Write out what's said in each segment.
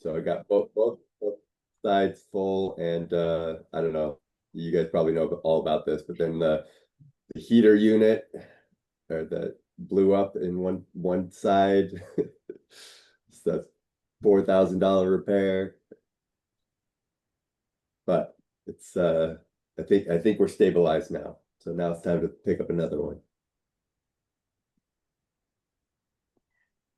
So I got both sides full, and I don't know. You guys probably know all about this, but then the heater unit or that blew up in one side. So that's $4,000 repair. But it's I think we're stabilized now. So now it's time to pick up another one.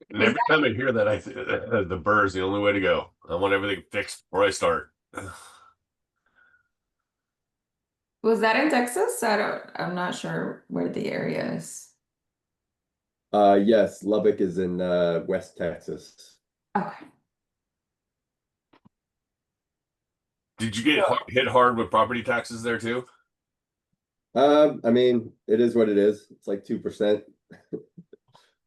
And every time I hear that, the burr is the only way to go. I want everything fixed before I start. Was that in Texas? I'm not sure where the area is. Yes, Lubbock is in West Texas. Okay. Did you get hit hard with property taxes there too? I mean, it is what it is. It's like 2%,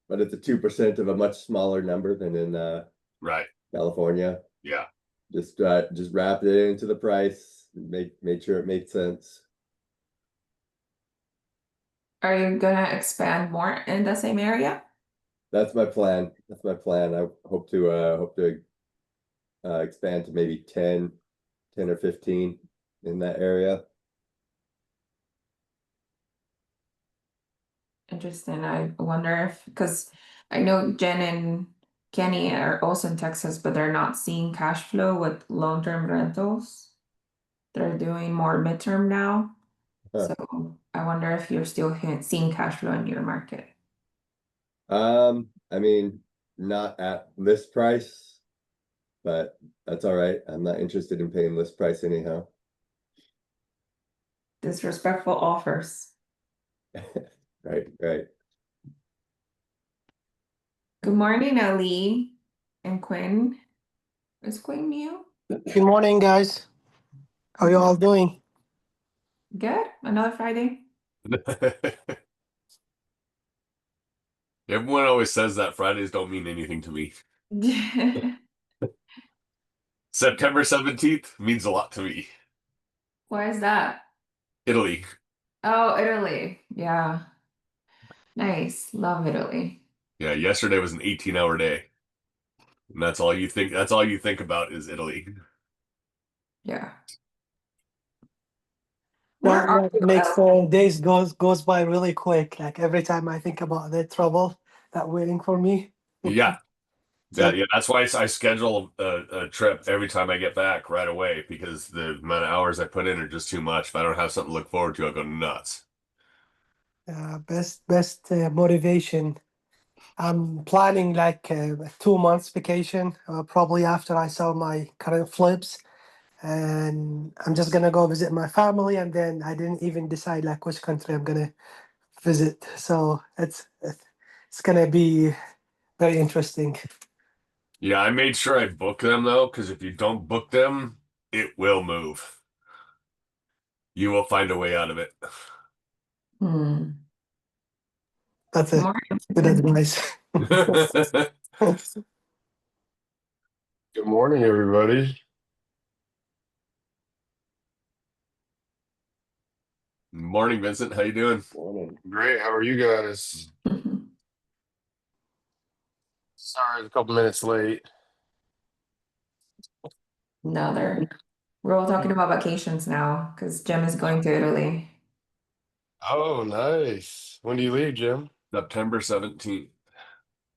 but it's a 2% of a much smaller number than in Right. California. Yeah. Just wrapped it into the price, made sure it made sense. Are you gonna expand more in the same area? That's my plan. That's my plan. I hope to expand to maybe 10 or 15 in that area. Interesting. I wonder if, because I know Jen and Kenny are also in Texas, but they're not seeing cash flow with long-term rentals. They're doing more midterm now. Huh. So I wonder if you're still seeing cash flow in your market. I mean, not at list price, but that's all right. I'm not interested in paying list price anyhow. Disrespectful offers. Right, right. Good morning, Ali and Quinn. Is Quinn you? Good morning, guys. How you all doing? Good. Another Friday. Everyone always says that Fridays don't mean anything to me. September 17th means a lot to me. Why is that? Italy. Oh, Italy. Yeah. Nice. Love Italy. Yeah, yesterday was an 18-hour day. And that's all you think about is Italy. Yeah. Where are That you, makes Ali? days goes by really quick. Like every time I think about the trouble that waiting for me. Yeah. So Yeah, that's why I schedule a trip every time I get back right away because the amount of hours I put in are just too much. If I don't have something to look forward to, I'll go nuts. best motivation. I'm planning like a 2 months vacation, probably after I sell my current flips, and I'm just gonna go visit my family, and then I didn't even decide like which country I'm gonna visit. So it's gonna be very interesting. Yeah, I made sure I book them though, because if you don't book them, it will move. You will find a way out of it. Hmm. That's a good Morning. advice. Good morning, everybody. Morning, Vincent. How you doing? Morning. Great. How are you guys? Sorry, a couple minutes late. We're all talking about vacations now because Jim is going to Italy. Oh, nice. When do you leave, Jim? September 17th.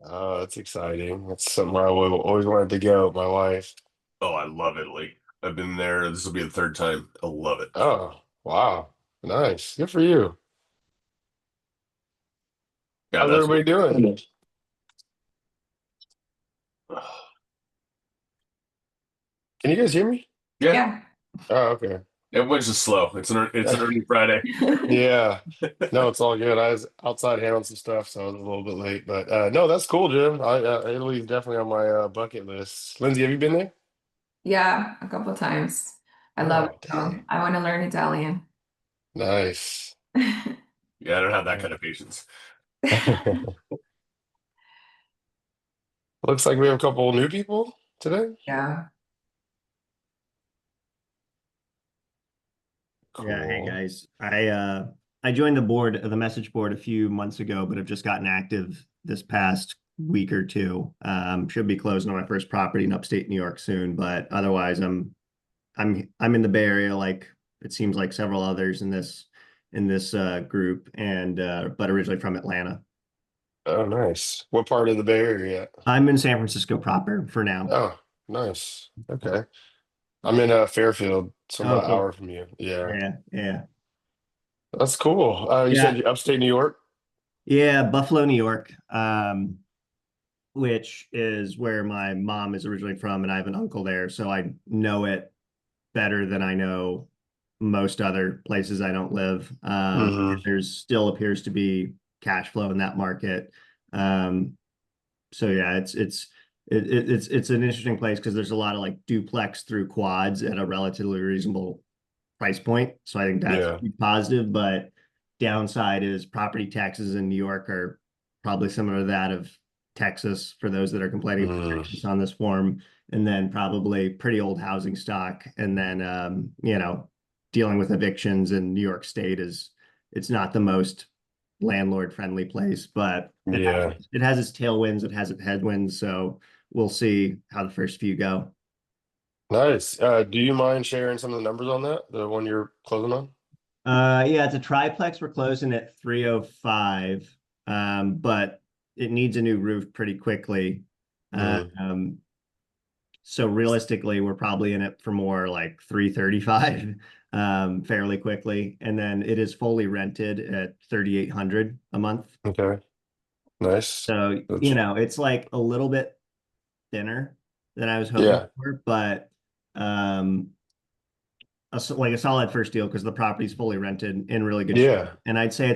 Oh, that's exciting. That's somewhere I always wanted to go with my wife. Oh, I love Italy. I've been there. This will be the third time. I love it. Oh, wow. Nice. Good for you. Yeah, How's that's everybody doing? Can you guys hear me? Yeah. Oh, okay. Everyone's just slow. It's an early Friday. Yeah. No, it's all good. I was outside handling some stuff, so I was a little bit late. But no, that's cool, Jim. Italy's definitely on my bucket list. Lindsay, have you been there? Yeah, a couple times. I love Oh, it though. dang. I want to learn Italian. Nice. Yeah, I don't have that kind of patience. Looks like we have a couple new people today. Yeah. Yeah, hey Cool. guys. I joined the message board a few months ago, but have just gotten active this past week or two. Should be closing on my first property in upstate New York soon, but otherwise I'm in the Bay Area, like it seems like several others in this group, and but originally from Atlanta. Oh, nice. What part of the Bay Area? I'm in San Francisco proper for now. Oh, nice. Okay. I'm in Fairfield, so Oh, about an cool. hour from you. Yeah, Yeah, yeah. that's cool. You Yeah. said upstate New York? Yeah, Buffalo, New York, which is where my mom is originally from, and I have an uncle there, so I know it better than I know most other places I don't live. Hmm. There's still appears to be cash flow in that market. So yeah, it's an interesting place because there's a lot of like duplex through quads at a relatively reasonable price point. So I think that's Yeah. positive, but downside is property taxes in New York are probably similar to that of Texas for those that are complaining about Mm. Texas on this form, and then probably pretty old housing stock. And then dealing with evictions in New York State it's not the most landlord friendly place, but Yeah. it has its tailwinds, it has its headwinds. So we'll see how the first few go. Nice. Do you mind sharing some of the numbers on that? The one you're closing on? Yeah, it's a triplex. We're closing at 305. But it needs a new roof pretty quickly. Mm. So realistically, we're probably in it for more like 335 fairly quickly. And then it is fully rented at 3,800 a month. Okay. Nice. So, That's, it's like a little bit thinner than I was hoping yeah. for, but like a solid first deal because the property's fully rented in really good shape. Yeah. And I'd say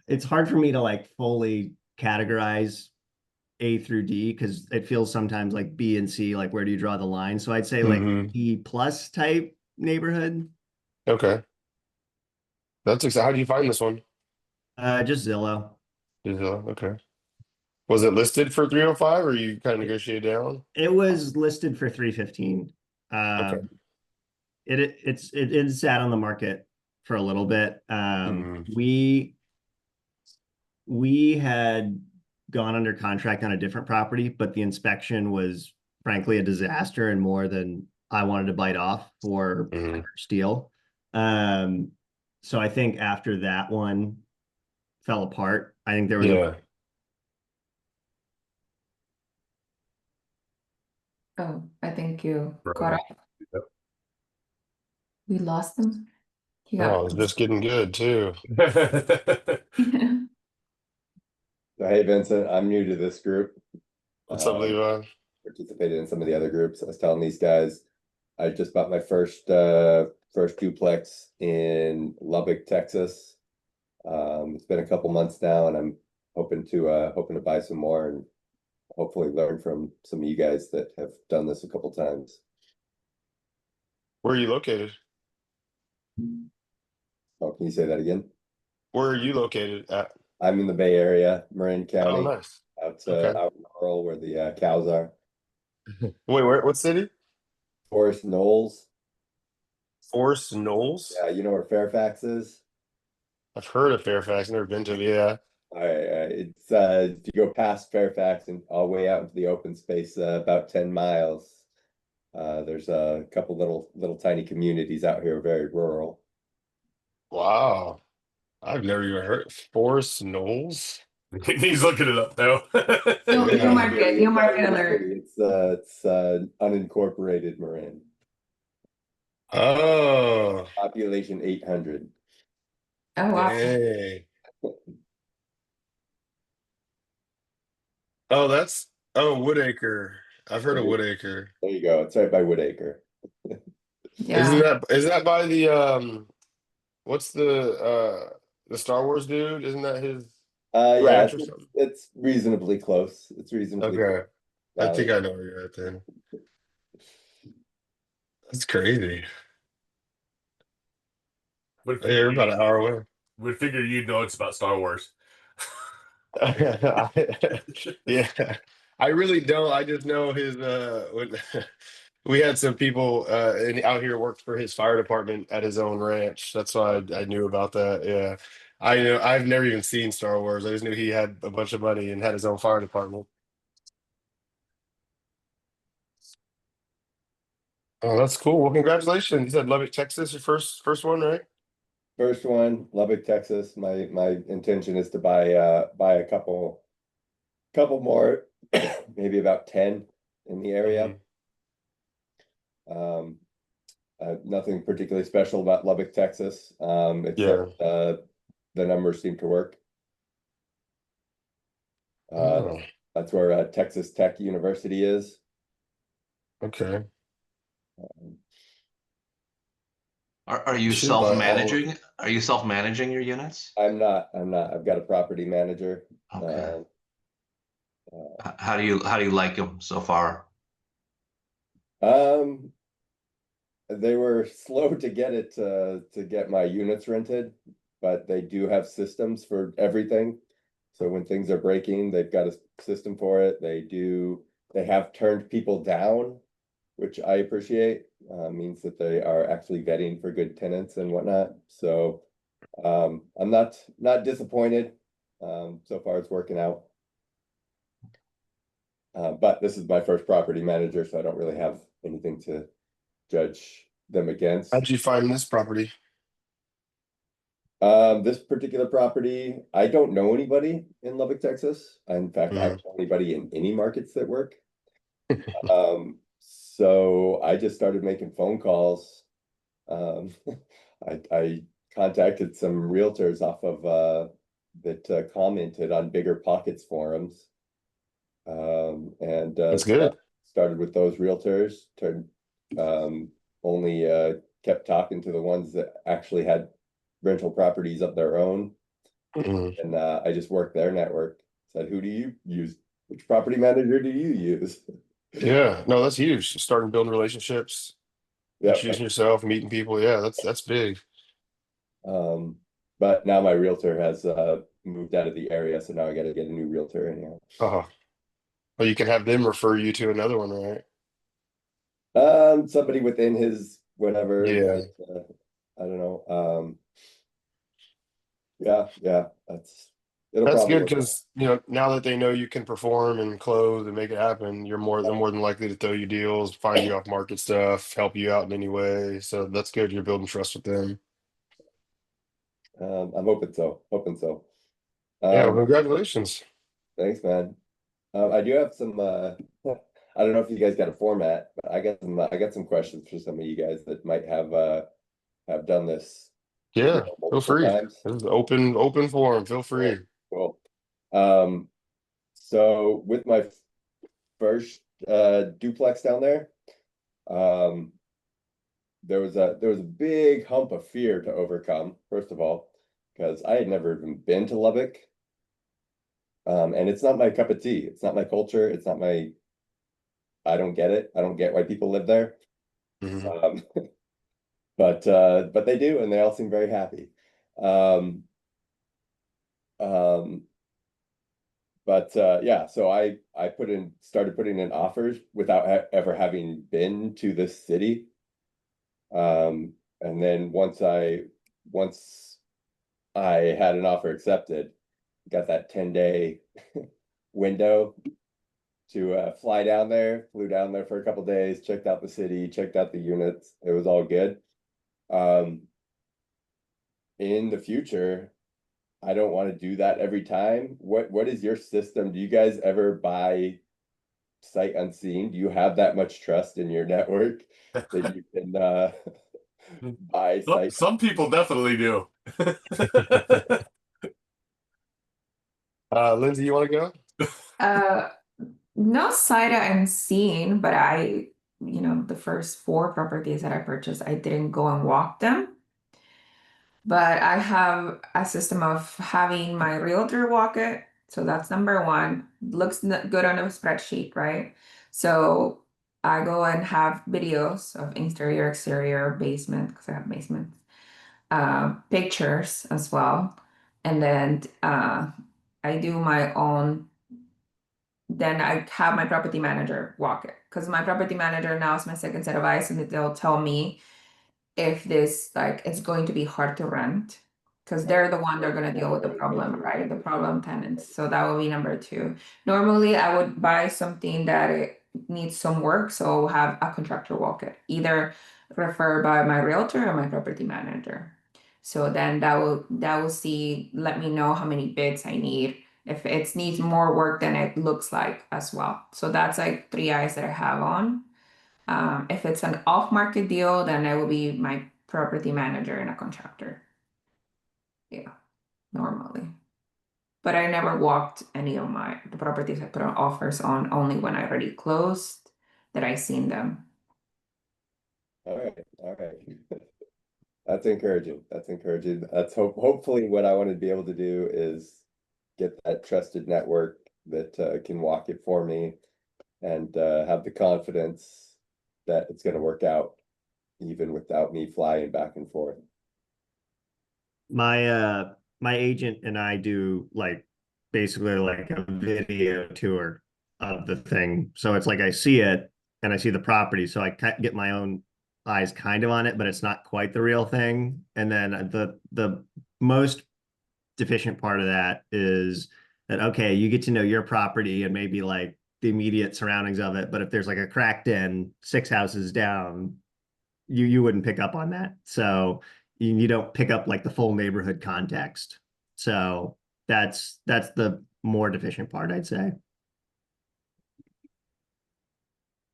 it's hard for me to like fully categorize A through D because it feels sometimes like B and C, like where do you draw the line? So I'd say like Hmm. E plus type neighborhood. Okay. That's exciting. How do you find this one? Just Zillow. Okay. Was it listed for 305 or you kind of negotiated down? It was listed for 315. Okay. It sat on the market for a little bit. Mm. We had gone under contract on a different property, but the inspection was frankly a disaster and more than I wanted to bite off for Mm. steel. So I think after that one fell apart, I think there was a Yeah. Oh, I think you caught Right. up. We lost him. He got. Oh, it's just getting good too. So, hey, Vincent, I'm new to this group. What's up, Levi? Participated in some of the other groups. I was telling these guys, I just bought my first duplex in Lubbock, Texas. It's been a couple months now, and I'm hoping to buy some more and hopefully learn from some of you guys that have done this a couple times. Where are you located? Oh, can you say that again? Where are you located at? I'm in the Bay Area, Marin Oh, County, nice. out Okay. out in rural where the cows are. Wait, what city? Forest Knolls. Forest Knolls? Yeah, you know where Fairfax is? I've heard of Fairfax, never been to it. Yeah. It's you go past Fairfax and all the way out into the open space, about 10 miles. There's a couple little tiny communities out here, very rural. Wow. I've never even heard Forest Knolls. He's looking it up though. You mark it alert. It's unincorporated Marin. Oh, Population 800. Oh wow. dang. Oh, Woodacre. I've heard of Woodacre. There you go. It's right by Woodacre. Yeah. Isn't that by the what's the Star Wars dude? Isn't that his Yeah, ranch or something? it's reasonably close. It's reasonably Okay. close. I think I know where you're at then. That's crazy. Would Yeah, you're about an hour away. would figure you'd know it's about Star Wars. Yeah, I really don't. I just know his we had some people out here worked for his fire department at his own ranch. That's why I knew about that. Yeah. I know I've never even seen Star Wars. I just knew he had a bunch of money and had his own fire department. Oh, that's cool. Well, congratulations. You said Lubbock, Texas, your first one, right? First one, Lubbock, Texas. My intention is to buy a couple more, maybe about 10 in the area. Um, nothing particularly special about Lubbock, Texas, except the numbers seem to work. Oh, That's where Texas Tech University is. okay. Are you Should buy all of self-managing? Are you self-managing your units? I'm not. I've got a property manager. Okay. Uh, How do you like them so far? um, they were slow to get it to get my units rented, but they do have systems for everything. So when things are breaking, they've got a system for it. They have turned people down, which I appreciate. Means that they are actually vetting for good tenants and whatnot. So I'm not disappointed. So far it's working out. But this is my first property manager, so I don't really have anything to judge them against. How'd you find this property? This particular property, I don't know anybody in Lubbock, Texas. In fact, I don't know anybody in any markets that work. So I just started making phone calls. I contacted some realtors off of that commented on Bigger Pockets forums. And That's good. started with those realtors, only kept talking to the ones that actually had rental properties of their own. And I just worked their network. Said, who do you use? Which property manager do you use? Yeah, no, that's huge. Starting building relationships, Yeah. introducing yourself, meeting people. Yeah, that's big. But now my realtor has moved out of the area, so now I got to get a new realtor anyhow. Oh, well, you can have them refer you to another one, right? Somebody within his whatever. Yeah. I don't know. Yeah, it'll That's probably good work out. because now that they know you can perform and close and make it happen, they're more than likely to throw you deals, find you off market stuff, help you out in any way. So that's good. You're building trust with them. I'm hoping so. Yeah, well, congratulations. Thanks, man. I do have some. I don't know if you guys got a format, but I got some questions for some of you guys that might have done this. Yeah, feel Multiple free. times. This is open forum. Feel free. Cool. So with my first duplex down there, there was a big hump of fear to overcome, first of all, because I had never even been to Lubbock. And it's not my cup of tea. It's not my culture. It's not my, I don't get it. I don't get why people live there. But they do, and they all seem very happy. Yeah, so I started putting in offers without ever having been to this city. And then once I had an offer accepted, got that 10-day window to fly down there, flew down there for a couple days, checked out the city, checked out the units. It was all good. In the future, I don't want to do that every time. What is your system? Do you guys ever buy sight unseen? Do you have that much trust in your network that you can buy sight? Some people definitely do. Lindsay, you want to go? Not sight unseen, but the first 4 properties that I purchased, I didn't go and walk them. But I have a system of having my realtor walk it. So that's number one. Looks good on a spreadsheet, right? So I go and have videos of interior, exterior, basement, because I have basements, pictures as well. And then I do my own. Then I have my property manager walk it, because my property manager now is my second set of eyes, and they'll tell me if this, like, it's going to be hard to rent, Because they're the one they're gonna deal with the problem, right? The problem tenants. So that would be number two. Normally, I would buy something that it needs some work, so have a contractor walk it, either referred by my realtor or my property manager. So then that will see, let me know how many bids I need. If it needs more work than it looks like as well. So that's like 3 eyes that I have on. If it's an off-market deal, then it will be my property manager and a contractor. Yeah, normally. But I never walked any of the properties I put on offers on, only when I already closed that I seen them. All right. That's encouraging. That's encouraging. That's hopefully what I want to be able to do is get that trusted network that can walk it for me and have the confidence that it's going to work out even without me flying back and forth. My agent and I do like basically like a video tour of the thing. So it's like I see it and I see the property. So I get my own eyes kind of on it, but it's not quite the real thing. And then the most deficient part of that is that, okay, you get to know your property and maybe like the immediate surroundings of it. But if there's like a cracked in 6 houses down, you wouldn't pick up on that. So you don't pick up like the full neighborhood context. So that's the more deficient part, I'd say.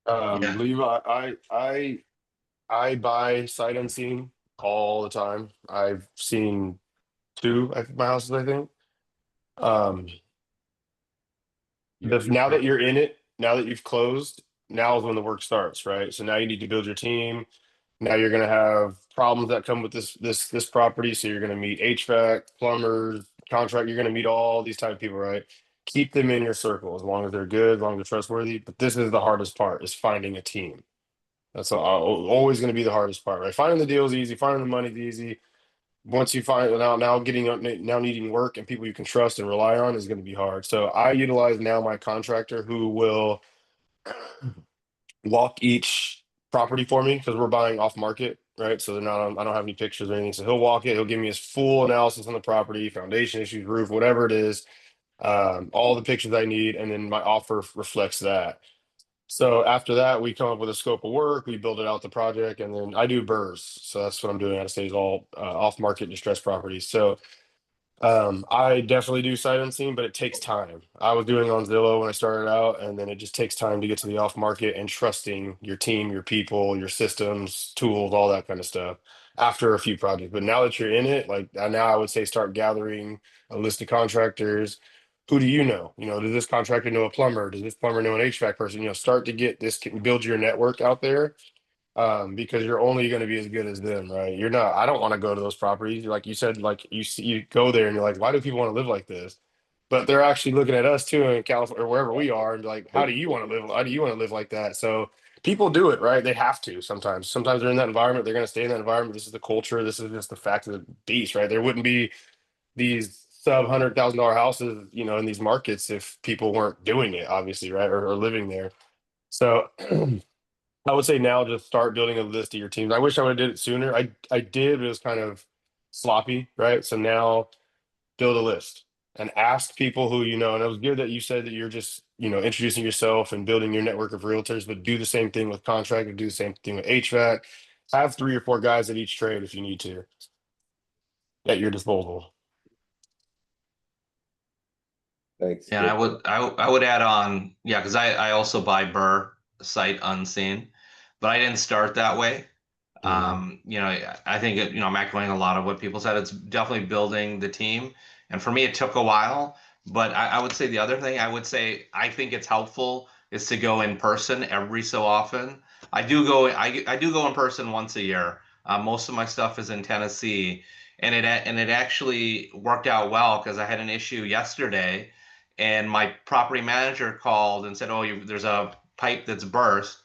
Yeah. Levi, I buy sight unseen all the time. I've seen 2 at my houses, I think. Now that you're in it, now that you've closed, now is when the work starts, right? So now you need to build your team. Now you're going to have problems that come with this property. So you're going to meet HVAC, plumbers, contract. You're going to meet all these type of people, right? Keep them in your circle as long as they're good, as long as they're trustworthy. But this is the hardest part: is finding a team. That's always going to be the hardest part, right? Finding the deals easy, finding the money's easy. Once you find now needing work and people you can trust and rely on is going to be hard. So I utilize now my contractor who will walk each property for me because we're buying off market, right? So they're not I don't have any pictures or anything. So he'll walk it, he'll give me his full analysis on the property, foundation issues, roof, whatever it is, all the pictures I need, and then my offer reflects that. So after that, we come up with a scope of work, we build it out the project, and then I do BRRRRs. So that's what I'm doing. I say is all off market distressed properties. So I definitely do sight unseen, but it takes time. I was doing on Zillow when I started out, and then it just takes time to get to the off market and trusting your team, your people, your systems, tools, all that kind of stuff after a few projects. But now that you're in it, like now I would say start gathering a list of contractors. Who do you know? You know, does this contractor know a plumber? Does this plumber know an HVAC person? You know, start to get this, build your network out there, because you're only going to be as good as them, right? You're not. I don't want to go to those properties, like you said. Like you go there and you're like, why do people want to live like this? But they're actually looking at us too in California or wherever we are, and like, how do you want to live? How do you want to live like that? So people do it, right? They have to sometimes. Sometimes they're in that environment. They're going to stay in that environment. This is the culture. This is just the fact of the beast, right? There wouldn't be these sub $100,000 houses, you know, in these markets if people weren't doing it, obviously, right, or living there. So. I would say now just start building a list of your teams. I wish I would have did it sooner. I did, but it was kind of sloppy, right? So now build a list and ask people who you know. And it was good that you said that you're just, you know, introducing yourself and building your network of realtors, but do the same thing with contractor, do the same thing with HVAC. Have 3 or 4 guys at each trade if you need to at your disposal. Thanks. Yeah, I would add on, yeah, because I also buy BRRRR sight unseen, but I didn't start that way. You know, I think you know, I'm echoing a lot of what people said. It's definitely building the team. And for me, it took a while. But I would say the other thing I would say I think it's helpful is to go in person every so often. I do go in person once a year. Most of my stuff is in Tennessee, and it actually worked out well because I had an issue yesterday, and my property manager called and said, "Oh, there's a pipe that's burst,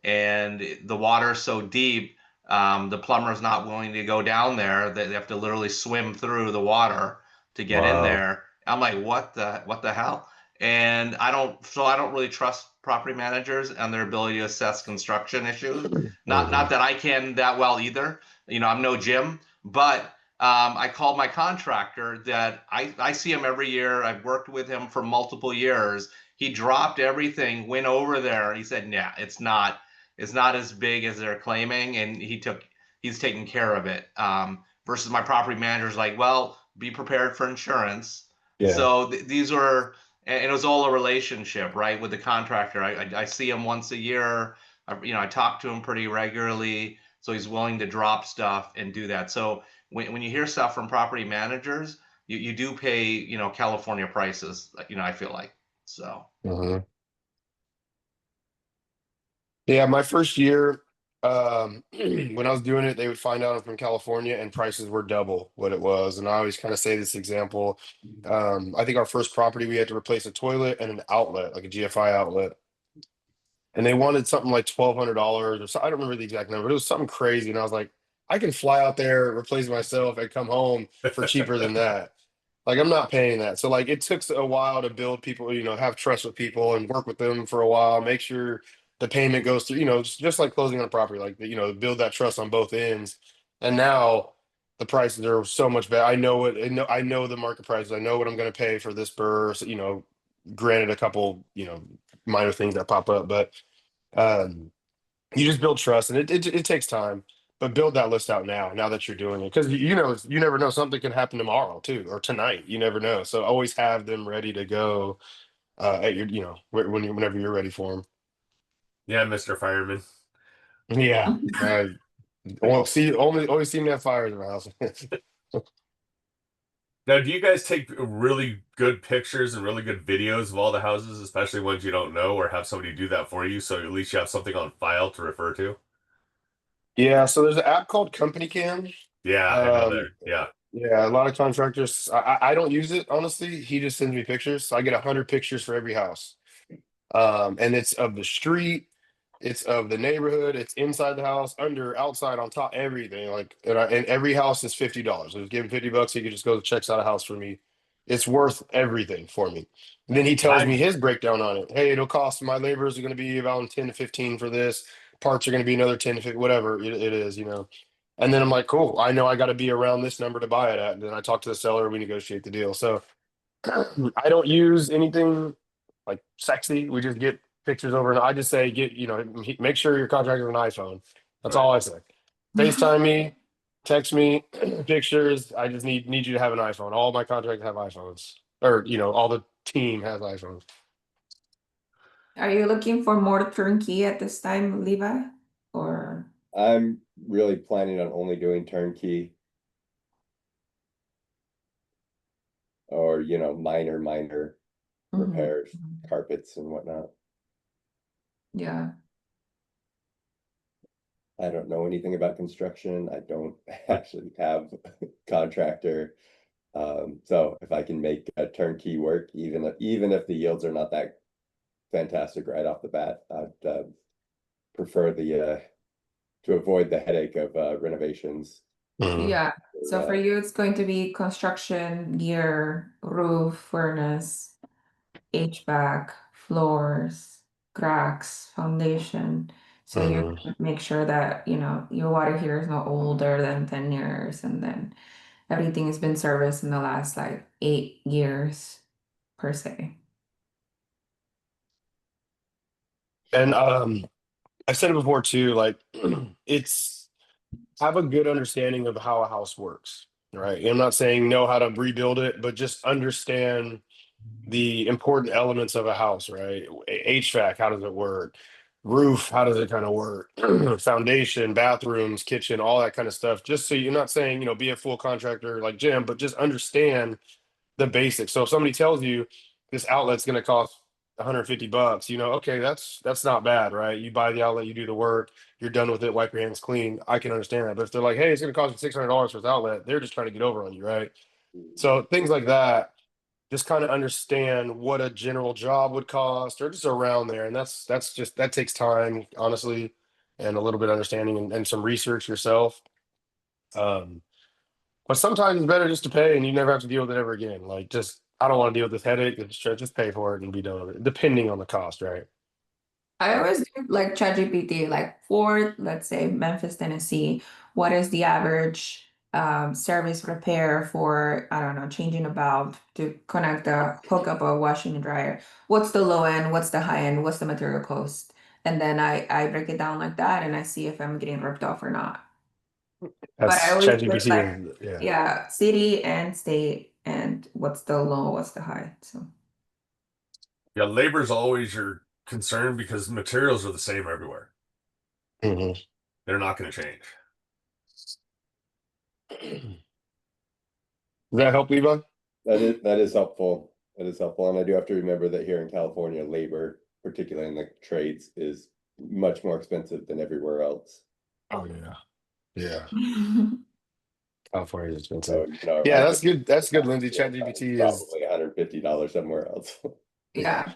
and the water's so deep." The plumber's not willing to go down there. They have to literally swim through the water to get in Wow. there. I'm like, what the hell? And I don't really trust property managers and their ability to assess construction issues. Not that I can that well either. You know, I'm no Jim, but I called my contractor that I see him every year. I've worked with him for multiple years. He dropped everything, went over there. He said, "Yeah, it's not as big as they're claiming," and he's taking care of it. Versus my property manager's like, "Well, be prepared for insurance." Yeah. So these were, and it was all a relationship, right, with the contractor. I see him once a year. I talk to him pretty regularly, so he's willing to drop stuff and do that. So when you hear stuff from property managers, you do pay, California prices, I feel like. So Mhm. Yeah, my first year, when I was doing it, they would find out I'm from California and prices were double what it was. And I always kind of say this example. I think our first property, we had to replace a toilet and an outlet, like a GFI outlet. And they wanted something like $1,200 or so. I don't remember the exact number, but it was something crazy. And I was like, I can fly out there, replace myself, and come home for cheaper than that. Like I'm not paying that. So like it took a while to build people, have trust with people and work with them for a while, make sure the payment goes through, just like closing on a property, like build that trust on both ends. And now the prices are so much better. I know the market prices. I know what I'm going to pay for this burr. So, granted a couple, minor things that pop up, but um you just build trust and it takes time. But build that list out now that you're doing it. Because you never know, something can happen tomorrow too, or tonight. You never know. So always have them ready to go at your, whenever you're ready for Yeah, Mr. Fireman. them. Yeah. Well, always seem to have fires in the house. Now, do you guys take really good pictures and really good videos of all the houses, especially ones you don't know, or have somebody do that for you, so at least you have something on file to refer to? Yeah, so there's an app called Company Cam. Yeah, I know Um, there. Yeah. yeah, a lot of contractors. I don't use it honestly. He just sends me pictures, so I get 100 pictures for every house. And it's of the street, it's of the neighborhood, it's inside the house, under, outside, on top, everything. Like, and every house is $50. So just give him $50, he can just go checks out a house for me. It's worth everything for me. And then he tells me I his breakdown on it. Hey, it'll cost, my laborers are going to be around 10 to 15 for this. Parts are going to be another 10 to 15, whatever it is, And then I'm like, cool, I know I got to be around this number to buy it at. And then I talk to the seller, we negotiate the deal. So I don't use anything like sexy. We just get pictures over, and I just say, make sure your contractor has an iPhone. That's right. all I say. FaceTime me, text me pictures. I just need you to have an iPhone. All my contractors have iPhones, or all the team has iPhones. Are you looking for more turnkey at this time, Levi? Or I'm really planning on only doing turnkey. Or, minor repairs, carpets and whatnot. Yeah. I don't know anything about construction. I don't actually have a contractor. So if I can make a turnkey work, even if the yields are not that fantastic right off the bat, I'd prefer to avoid the headache of renovations. Yeah. So for Uh, you, it's going to be construction gear, roof, furnace, HVAC, floors, cracks, foundation. So you Mhm. make sure that, your water heater is not older than 10 years, and then everything has been serviced in the last like 8 years per se. And I said it before too, like it's have a good understanding of how a house works, right? I'm not saying know how to rebuild it, but just understand the important elements of a house, right? HVAC, how does it work? Roof, how does it kind of work? Foundation, bathrooms, kitchen, all that kind of stuff. Just so you're not saying, be a full contractor like Jim, but just understand the basics. So if somebody tells you this outlet's going to cost $150, okay, that's not bad, right? You buy the outlet, you do the work, you're done with it, wipe your hands clean. I can understand that. But if they're like, hey, it's going to cost you $600 for this outlet, they're just trying to get over on you, right? So things like that, just kind of understand what a general job would cost or just around there. And that takes time, honestly, and a little bit of understanding and some research yourself. Um, but sometimes it's better just to pay and you never have to deal with it ever again. Like I don't want to deal with this headache. Just pay for it and be done with it, depending on the cost, right? I always do like ChatGPT, like for, let's say, Memphis, Tennessee, what is the average service repair for, I don't know, changing a bulb to hook up a washing and dryer. What's the low end? What's the high end? What's the material cost? And then I break it down like that and I see if I'm getting ripped off or not. But I That's always put ChatGPT, like, and yeah. yeah, city and state and what's the low, what's the high. So Yeah, labor's always your concern because materials are the same everywhere. Mhm. They're not going to change. Does that help, Levi? That is helpful. That is helpful. And I do have to remember that here in California, labor, particularly in the trades, is much more expensive than everywhere else. Oh yeah. California is So, expensive. you know, Yeah, that's good. That's good, Lindsay. ChatGPT is probably $150 somewhere else. yeah.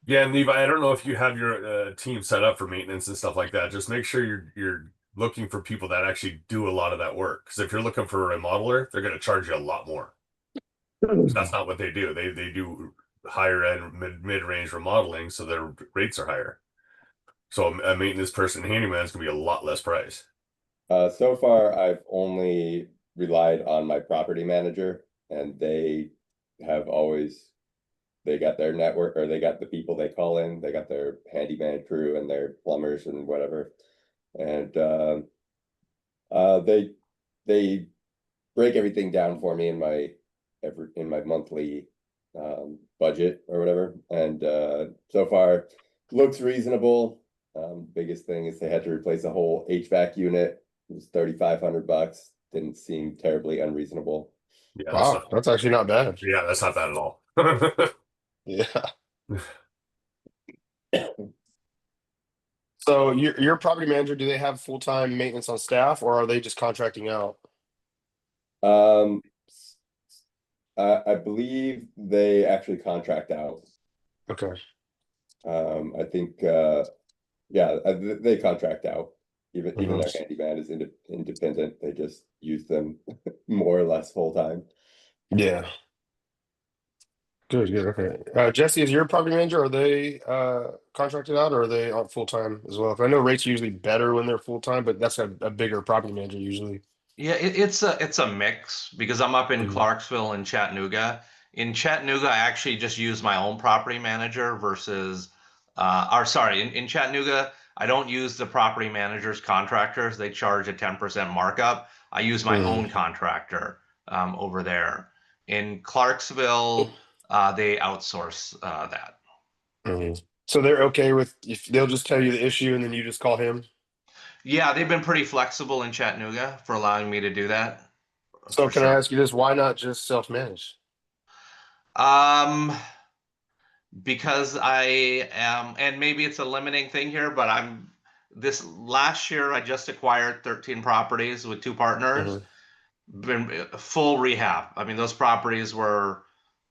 Yeah, and Levi, I don't know if you have your team set up for maintenance and stuff like that. Just make sure you're looking for people that actually do a lot of that work. Because if you're looking for a remodeler, they're going to charge you a lot more. That's not what they do. They do higher end mid range remodeling, so their rates are higher. So a maintenance person, handyman, is going to be a lot less price. So far, I've only relied on my property manager, and they got their network, or they got the people they call in, they got their handyman crew and their plumbers and whatever. And they break everything down for me in my monthly budget or whatever. And so far looks reasonable. Biggest thing is they had to replace a whole HVAC unit. It was $3,500. Didn't seem terribly unreasonable. Yeah, wow. That's actually not bad. yeah, that's not bad at all. Yeah. So your property manager, do they have full-time maintenance on staff, or are they just contracting out? Um, I believe they actually contract out. Okay. I think, they contract out. Even their handyman is independent. They just use them more or less full time. Yeah. Good. Okay. Jesse, is your property manager, are they contracted out, or are they on full-time as well? 'Cause I know rates are usually better when they're full-time, but that's a bigger property manager usually. Yeah, it's a mix because I'm up in Mhm. Clarksville and Chattanooga. In Chattanooga, I actually just use my own property manager versus, or sorry, in Chattanooga, I don't use the property manager's contractors. They charge a 10% markup. I use my Mhm. own contractor over there. In Clarksville, they outsource that. Mhm. So they're okay with if they'll just tell you the issue and then you just call him? Yeah, they've been pretty flexible in Chattanooga for allowing me to do that, So for can I sure. ask you this? Why not just self-manage? Um, because I am, and maybe it's a limiting thing here, but this last year I just acquired 13 properties with two partners, Mhm. been full rehab. I mean, those properties were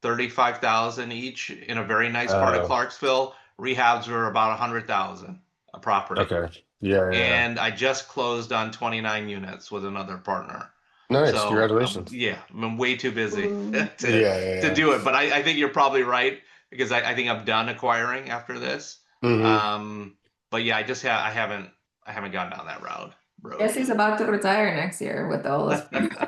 35,000 each in a very nice part of Uh, Clarksville. Rehabs were about 100,000 a property. okay. Yeah. And I just closed on 29 units with another partner. Nice. So Congratulations. yeah, I'm way too busy to Yeah. do it. But I think you're probably right because I think I'm done acquiring after this. Hmm. But yeah, I haven't gone down that road. Guess he's about to retire next year with all this.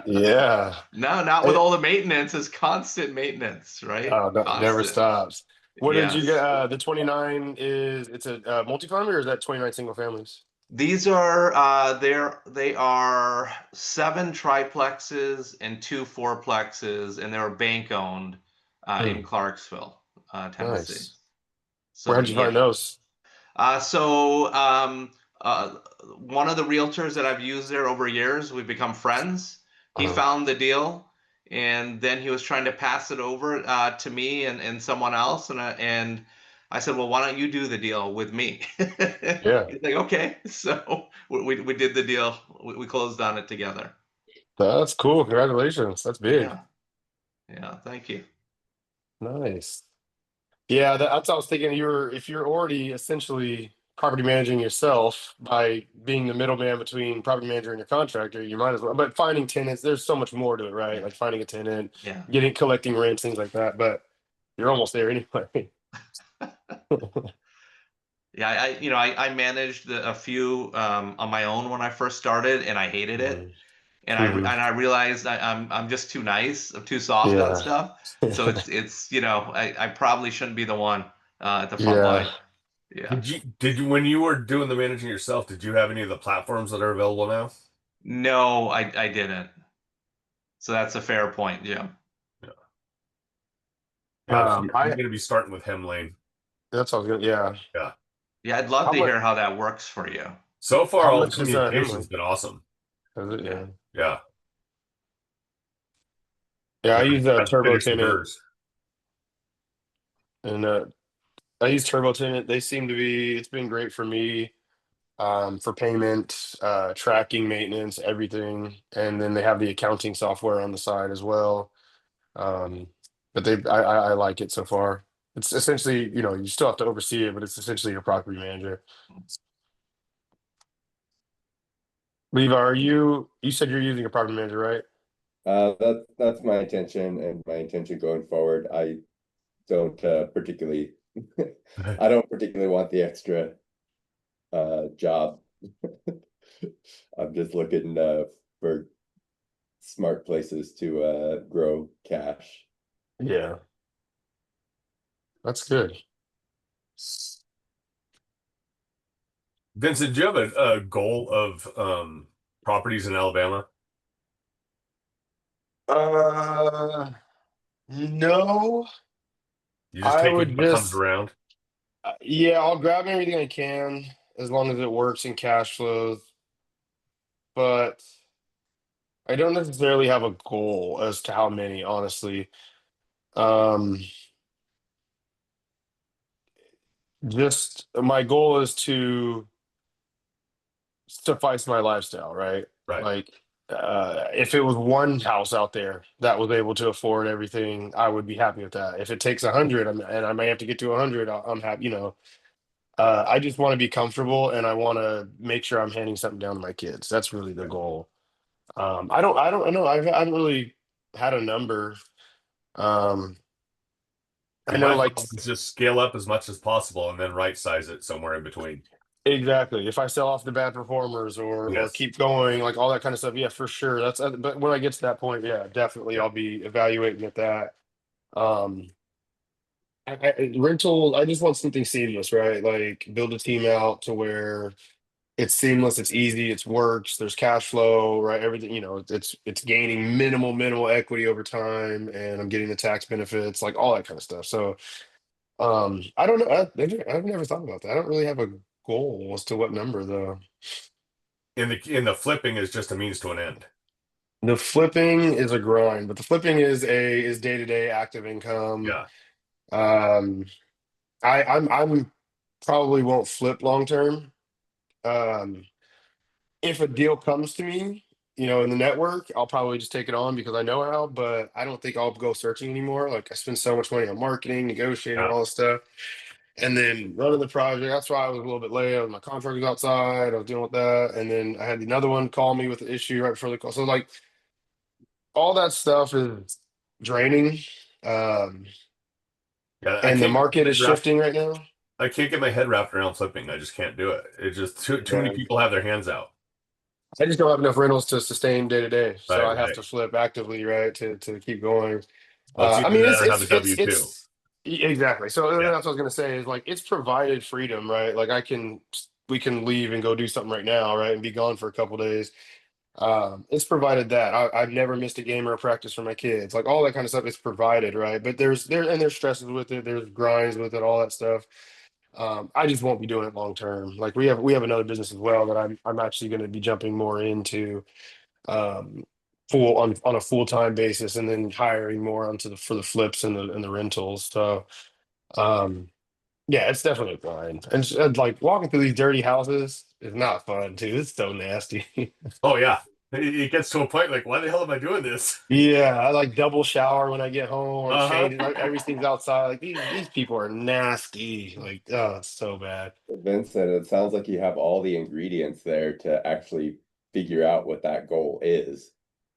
Yeah. No, not with all the maintenance. It's constant maintenance, right? Oh, no, never Constant. stops. What did you Yes. get? The 29 it's a multifamily, or is that 29 single families? These are they are 7 triplexes and 2 fourplexes, and they were bank owned in Hmm. Clarksville, Tennessee. Nice. So Where'd you find yeah. those? So uh, one of the realtors that I've used there over years, we've become friends. He Uh-huh. found the deal, and then he was trying to pass it over to me and someone else, and I said, well, why don't you do the deal with me? Yeah. He's like, okay. So we did the deal. We closed on it together. That's cool. Congratulations. That's big. Yeah. Yeah. Thank you. Nice. Yeah, that's what I was thinking. If you're already essentially property managing yourself by being the middleman between property manager and your contractor, you might as well. But finding tenants, there's so much more to it, right? Yeah. Like finding a tenant, Yeah. collecting rents, things like that. But you're almost there anyway. Yeah, I managed a few on my own when I first started, and I hated it. Mhm. and Mhm. I realized I'm just too nice, I'm too soft on Yeah. stuff. So it's I probably shouldn't be the one at the front Yeah. line. Yeah. Did you when you were doing the managing yourself, did you have any of the platforms that are available now? No, I didn't. So that's a fair point, Jim. Yeah, so you're I going to be starting with Hemlane. that's all good. Yeah. Yeah. Yeah, I'd love How to much? hear how that works for you. So far, How all the much is communication's Hemley? been awesome. Is it? Yeah. Yeah. Yeah. I Yeah, use I've Turbo finished the Tenant, MERS. and I use Turbo Tenant. They seem to be. It's been great for me. For payment, tracking, maintenance, everything, and then they have the accounting software on the side as well. Um, but I like it so far. It's essentially, you still have to oversee it, but it's essentially your property manager. Levi, you said you're using a property manager, right? That's my intention, and my intention going forward. I don't particularly I don't particularly want the extra job. I'm just looking for smart places to grow cash. Yeah, that's good. Vincent, do you have a goal of properties in Alabama? Uh, no, You just I take would what comes just, around? yeah, I'll grab everything I can as long as it works in cash flows, but I don't necessarily have a goal as to how many, honestly. Um, just my goal is to suffice my lifestyle, right? Right. Like, if it was one house out there that was able to afford everything, I would be happy with that. If it takes 100, and I may have to get to 100, I'm happy. I just want to be comfortable, and I want to make sure I'm handing something down to my kids. That's really the goal. I don't know. I haven't really had a number. Um, I See, know, my like, thought is just scale up as much as possible and then right size it somewhere in between. exactly. If I sell off the bad performers or Yes. keep going, like all that kind of stuff, yeah, for sure. But when I get to that point, yeah, definitely, Yeah. I'll be evaluating at that. Um, rental, I just want something seamless, right? Like build a team out to where it's seamless, it's easy, it works, there's cash flow, right? Everything, it's gaining minimal equity over time, and I'm getting the tax benefits, like all that kind of stuff. So, I don't know. I've never thought about that. I don't really have a goal as to what number though. In the flipping is just a means to an end. The flipping is a grind, but the flipping is day-to-day active income. Yeah. Um, I'm probably won't flip long term. Um, if a deal comes to me, in the network, I'll probably just take it on because I know how, but I don't think I'll go searching anymore. Like I spend so much money on marketing, negotiating, Yeah. all this stuff, and then running the project. That's why I was a little bit late. My contract was outside. I was dealing with that, and then I had another one call me with an issue right before the call. So like all that stuff is draining. Um, Yeah. and the market is shifting right now. I can't get my head wrapped around flipping. I just can't do it. It's just too many Yeah. people have their hands out. I just don't have enough rentals to sustain day to day, so I have Right. to flip actively, right, to keep going. Well, it's I either mean, that or have a W-2. exactly. So Yeah. that's what I was gonna say is like it's provided freedom, right? Like we can leave and go do something right now, right, and be gone for a couple days. It's provided that I've never missed a game or a practice for my kids, like all that kind of stuff is provided, right? But there's stresses with it, there's grinds with it, all that stuff. I just won't be doing it long term. Like we have another business as well that I'm actually going to be jumping more into, um, full on a full time basis, and then hiring more onto for the flips and the rentals. So, um, yeah, it's definitely a grind. And like walking through these dirty houses is not fun too. It's so nasty. Oh yeah. It gets to a point like, why the hell am I doing this? Yeah, I like double shower when I get home. I'm Uh-huh. changing, like everything's outside. Like these people are nasty. Like, oh, it's so bad. Vincent, it sounds like you have all the ingredients there to actually figure out what that goal is,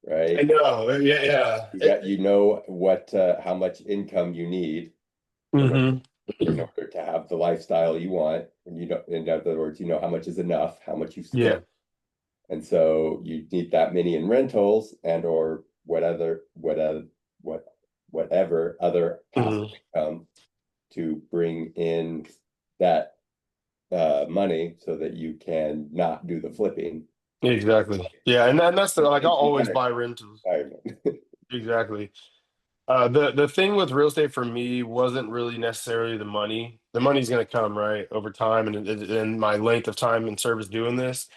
I right? know. Yeah, You know what how much income you need hmm in order to have the lifestyle you want, and in other words, you know how much is enough, how much you Yeah. still And so you need that many in rentals and or whatever other passive income to bring in that money so that you can not do the flipping. Exactly. Yeah, and that's the like I'll always buy rentals. Exactly. The thing with real estate for me wasn't really necessarily the money. The money's going to come right over time and my length of time in service doing this.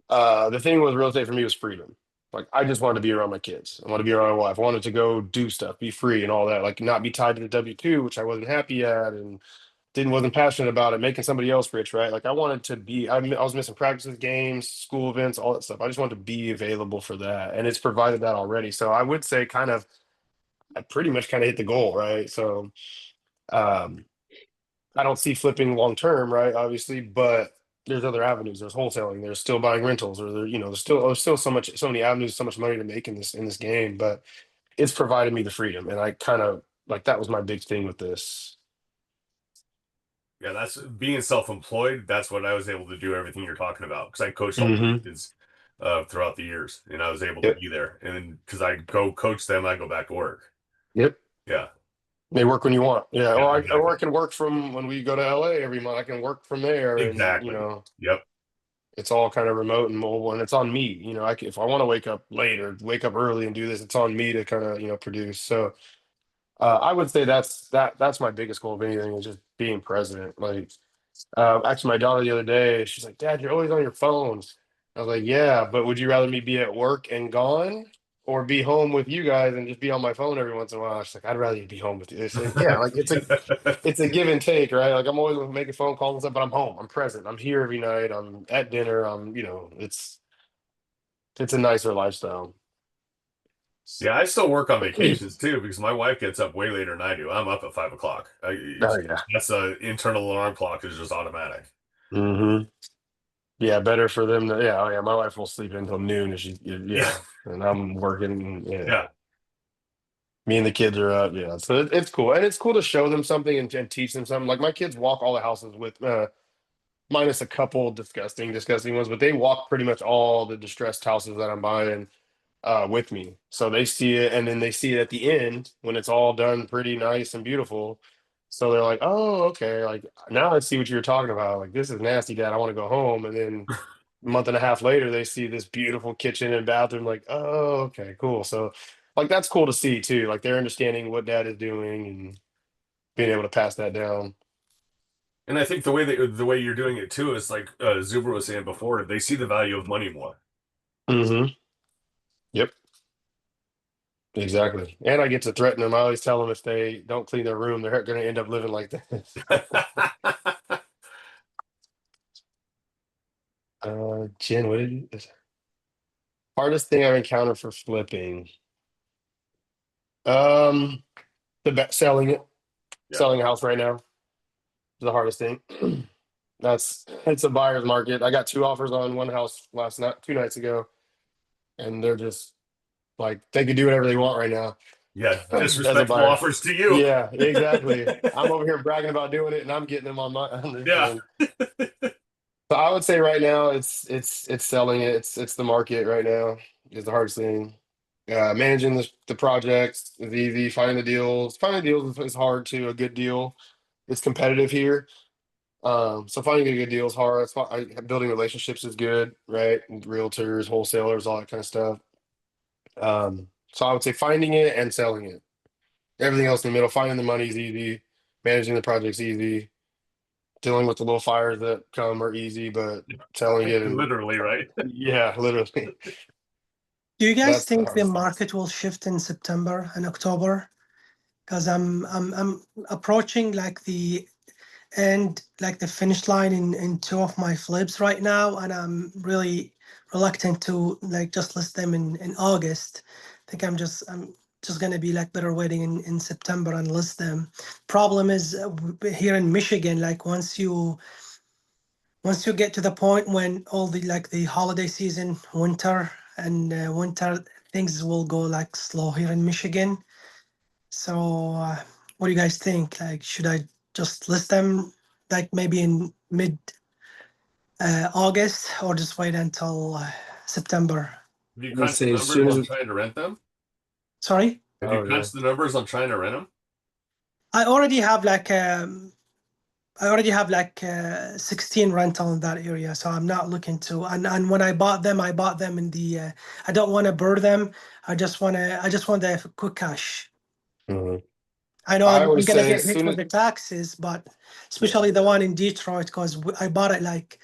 The thing with real estate for me was freedom. Like I just wanted to be around my kids. I wanted to be around my wife. I wanted to go do stuff, be free and all that. Like not be tied to the W-2, which I wasn't happy at and wasn't passionate about it, making somebody else rich, right? Like I wanted to be, I was missing practices, games, school events, all that stuff. I just wanted to be available for that. And it's provided that already. So I would say I pretty much kind of hit the goal, right? So um, I don't see flipping long term, right? Obviously, but there's other avenues. There's wholesaling. There's still buying rentals, or there's still so many avenues, so much money to make in this game. But it's provided me the freedom, and I kind of like that was my big thing with this. Yeah, that's being self-employed. That's what I was able to do everything you're talking about because I coached all Mm-hmm. the kids throughout the years, and I was able to Yep. be there. And because I go coach them, I go back to work. Yep. Yeah. They work when you want. Yeah. Yeah, Or I exactly. can work from when we go to LA every month. I can work from there, and Exactly. Yep. it's all kind of remote and mobile, and it's on me. If I want to wake up late or wake up early and do this, it's on me to kind of produce. So I would say that's my biggest goal of anything is just being president. Like actually, my daughter the other day, she's like, "Dad, you're always on your phones." I was like, "Yeah, but would you rather me be at work and gone, or be home with you guys and just be on my phone every once in a while?" She's like, "I'd rather you be home with you." It's like, yeah, like it's a give and take, right? Like I'm always making phone calls and stuff, but I'm home. I'm present. I'm here every night. I'm at dinner. It's a nicer lifestyle. Yeah, I still work on vacations too because my wife gets up way later than I do. I'm up at 5 o'clock. Oh yeah. That's a internal alarm clock is just automatic. Mm-hmm. Yeah, better for them to, yeah, oh yeah, my wife will sleep until noon if Yeah. and I'm working, yeah. Yeah. Me and the kids are up, yeah. So it's cool. And it's cool to show them something and teach them something. Like my kids walk all the houses with minus a couple disgusting ones, but they walk pretty much all the distressed houses that I'm buying with me. So they see it and then they see it at the end when it's all done pretty nice and beautiful. So they're like, "Oh, okay. Like now I see what you're talking about. Like this is nasty, Dad. I want to go home." And then a month and a half later, they see this beautiful kitchen and bathroom. Like, "Oh, okay, cool." So like that's cool to see too. Like they're understanding what Dad is doing and being able to pass that down. And I think the way you're doing it too is like Zuber was saying before, they see the value of money more. Mm-hmm. Yep. Exactly. And I get to threaten them. I always tell them if they don't clean their room, they're going to end up living like this. Jen, what did you? Hardest thing I've encountered for flipping. Um, selling it, Yeah. selling a house right now is the hardest thing. It's a buyer's market. I got 2 offers on one house last night, 2 nights ago, and they're just like they could do whatever they want right now. Yeah, As a disrespectful buyer. offers to you. Yeah, exactly. I'm over here bragging about doing it, and I'm getting them on this Yeah. end. So I would say right now it's selling it. It's the market right now is the hardest thing. Managing the projects is easy. Finding the deals. Finding deals is hard too. A good deal. It's competitive here. So finding a good deal is hard. Building relationships is good, right? Realtors, wholesalers, all that kind of stuff. So I would say finding it and selling it. Everything else in the middle, finding the money is easy. Managing the project's easy. Dealing with the little fires that come are easy, but selling it and Literally, right? yeah, literally. Do you guys That's the think the hardest thing. market will shift in September and October? Because I'm approaching like the end, like the finish line in 2 of my flips right now, and I'm really reluctant to like just list them in August. I think I'm just gonna be like better waiting in September and list them. Problem is here in Michigan, like once you get to the point when all the like the holiday season, winter things will go like slow here in Michigan. So what do you guys think? Like, should I just list them like maybe in mid August or just wait until September. Have you I'd crunched the say as numbers soon as on it- trying to rent them? Sorry, Have you Oh, yeah. crunched the numbers on trying to rent them? I already have like 16 rental in that area, so I'm not looking to. And when I bought them in the. I don't want to burn them. I just want the quick cash. Mhm. I know I I'm always gonna say get as hit soon for as the taxes, but especially the one in Detroit, because I bought it like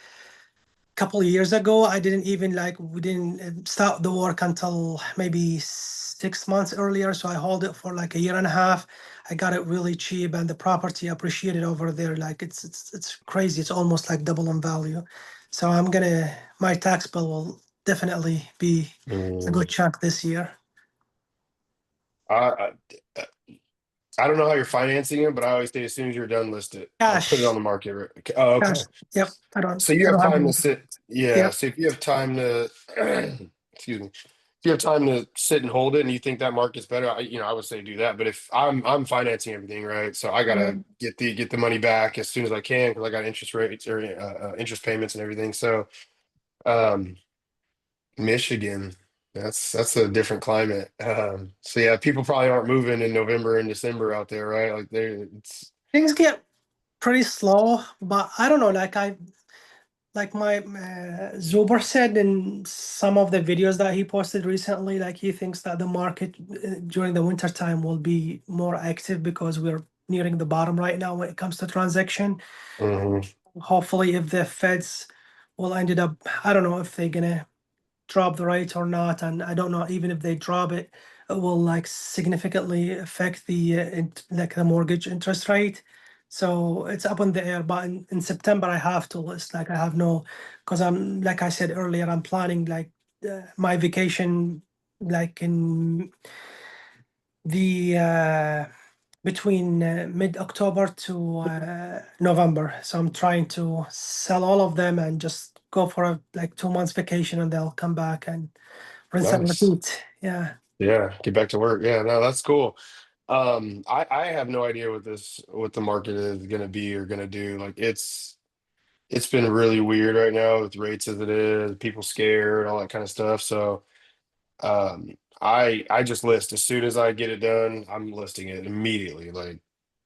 a couple of years ago. I didn't even we didn't start the work until maybe 6 months earlier. So I hold it for like a year and a half. I got it really cheap, and the property appreciated over there. Like it's crazy. It's almost like double in value. So my tax bill will definitely be a good chunk this year. I, I don't know how you're financing it, but I always say as soon as you're done, list it. Like put it Cash, on the market. Oh, okay. cash. Yep. So you I have don't have time any. to sit. Yeah. Yep. So if you have time to, excuse me, if you have time to sit and hold it, and you think that market's better, I would say do that. But if I'm financing everything, right? So I gotta get the money back as soon as I can because I got interest rates or interest payments and everything. So, um, Michigan, that's a different climate. So yeah, people probably aren't moving in November and December out there, right? Like it's. Things get pretty slow, but I don't know. Like my Zuber said in some of the videos that he posted recently, like he thinks that the market during the winter time will be more active because we're nearing the bottom right now when it comes to transaction. Mhm. Hopefully, if the Feds will ended up, I don't know if they're gonna drop the rate or not, and I don't know even if they drop it, it will like significantly affect like the mortgage interest rate. So it's up in the air. But in September, I have to list. Like I have no, because I'm like I said earlier, I'm planning like my vacation, like in the between mid-October to November. So I'm trying to sell all of them and just go for a like 2 months vacation, and they'll come back and rinse and Nice. repeat. Yeah. Yeah, get back to work. Yeah, no, that's cool. I have no idea what the market is gonna be or gonna do. Like it's been really weird right now with rates as it is, people scared, all that kind of stuff. So I just list as soon as I get it done, I'm listing it immediately, like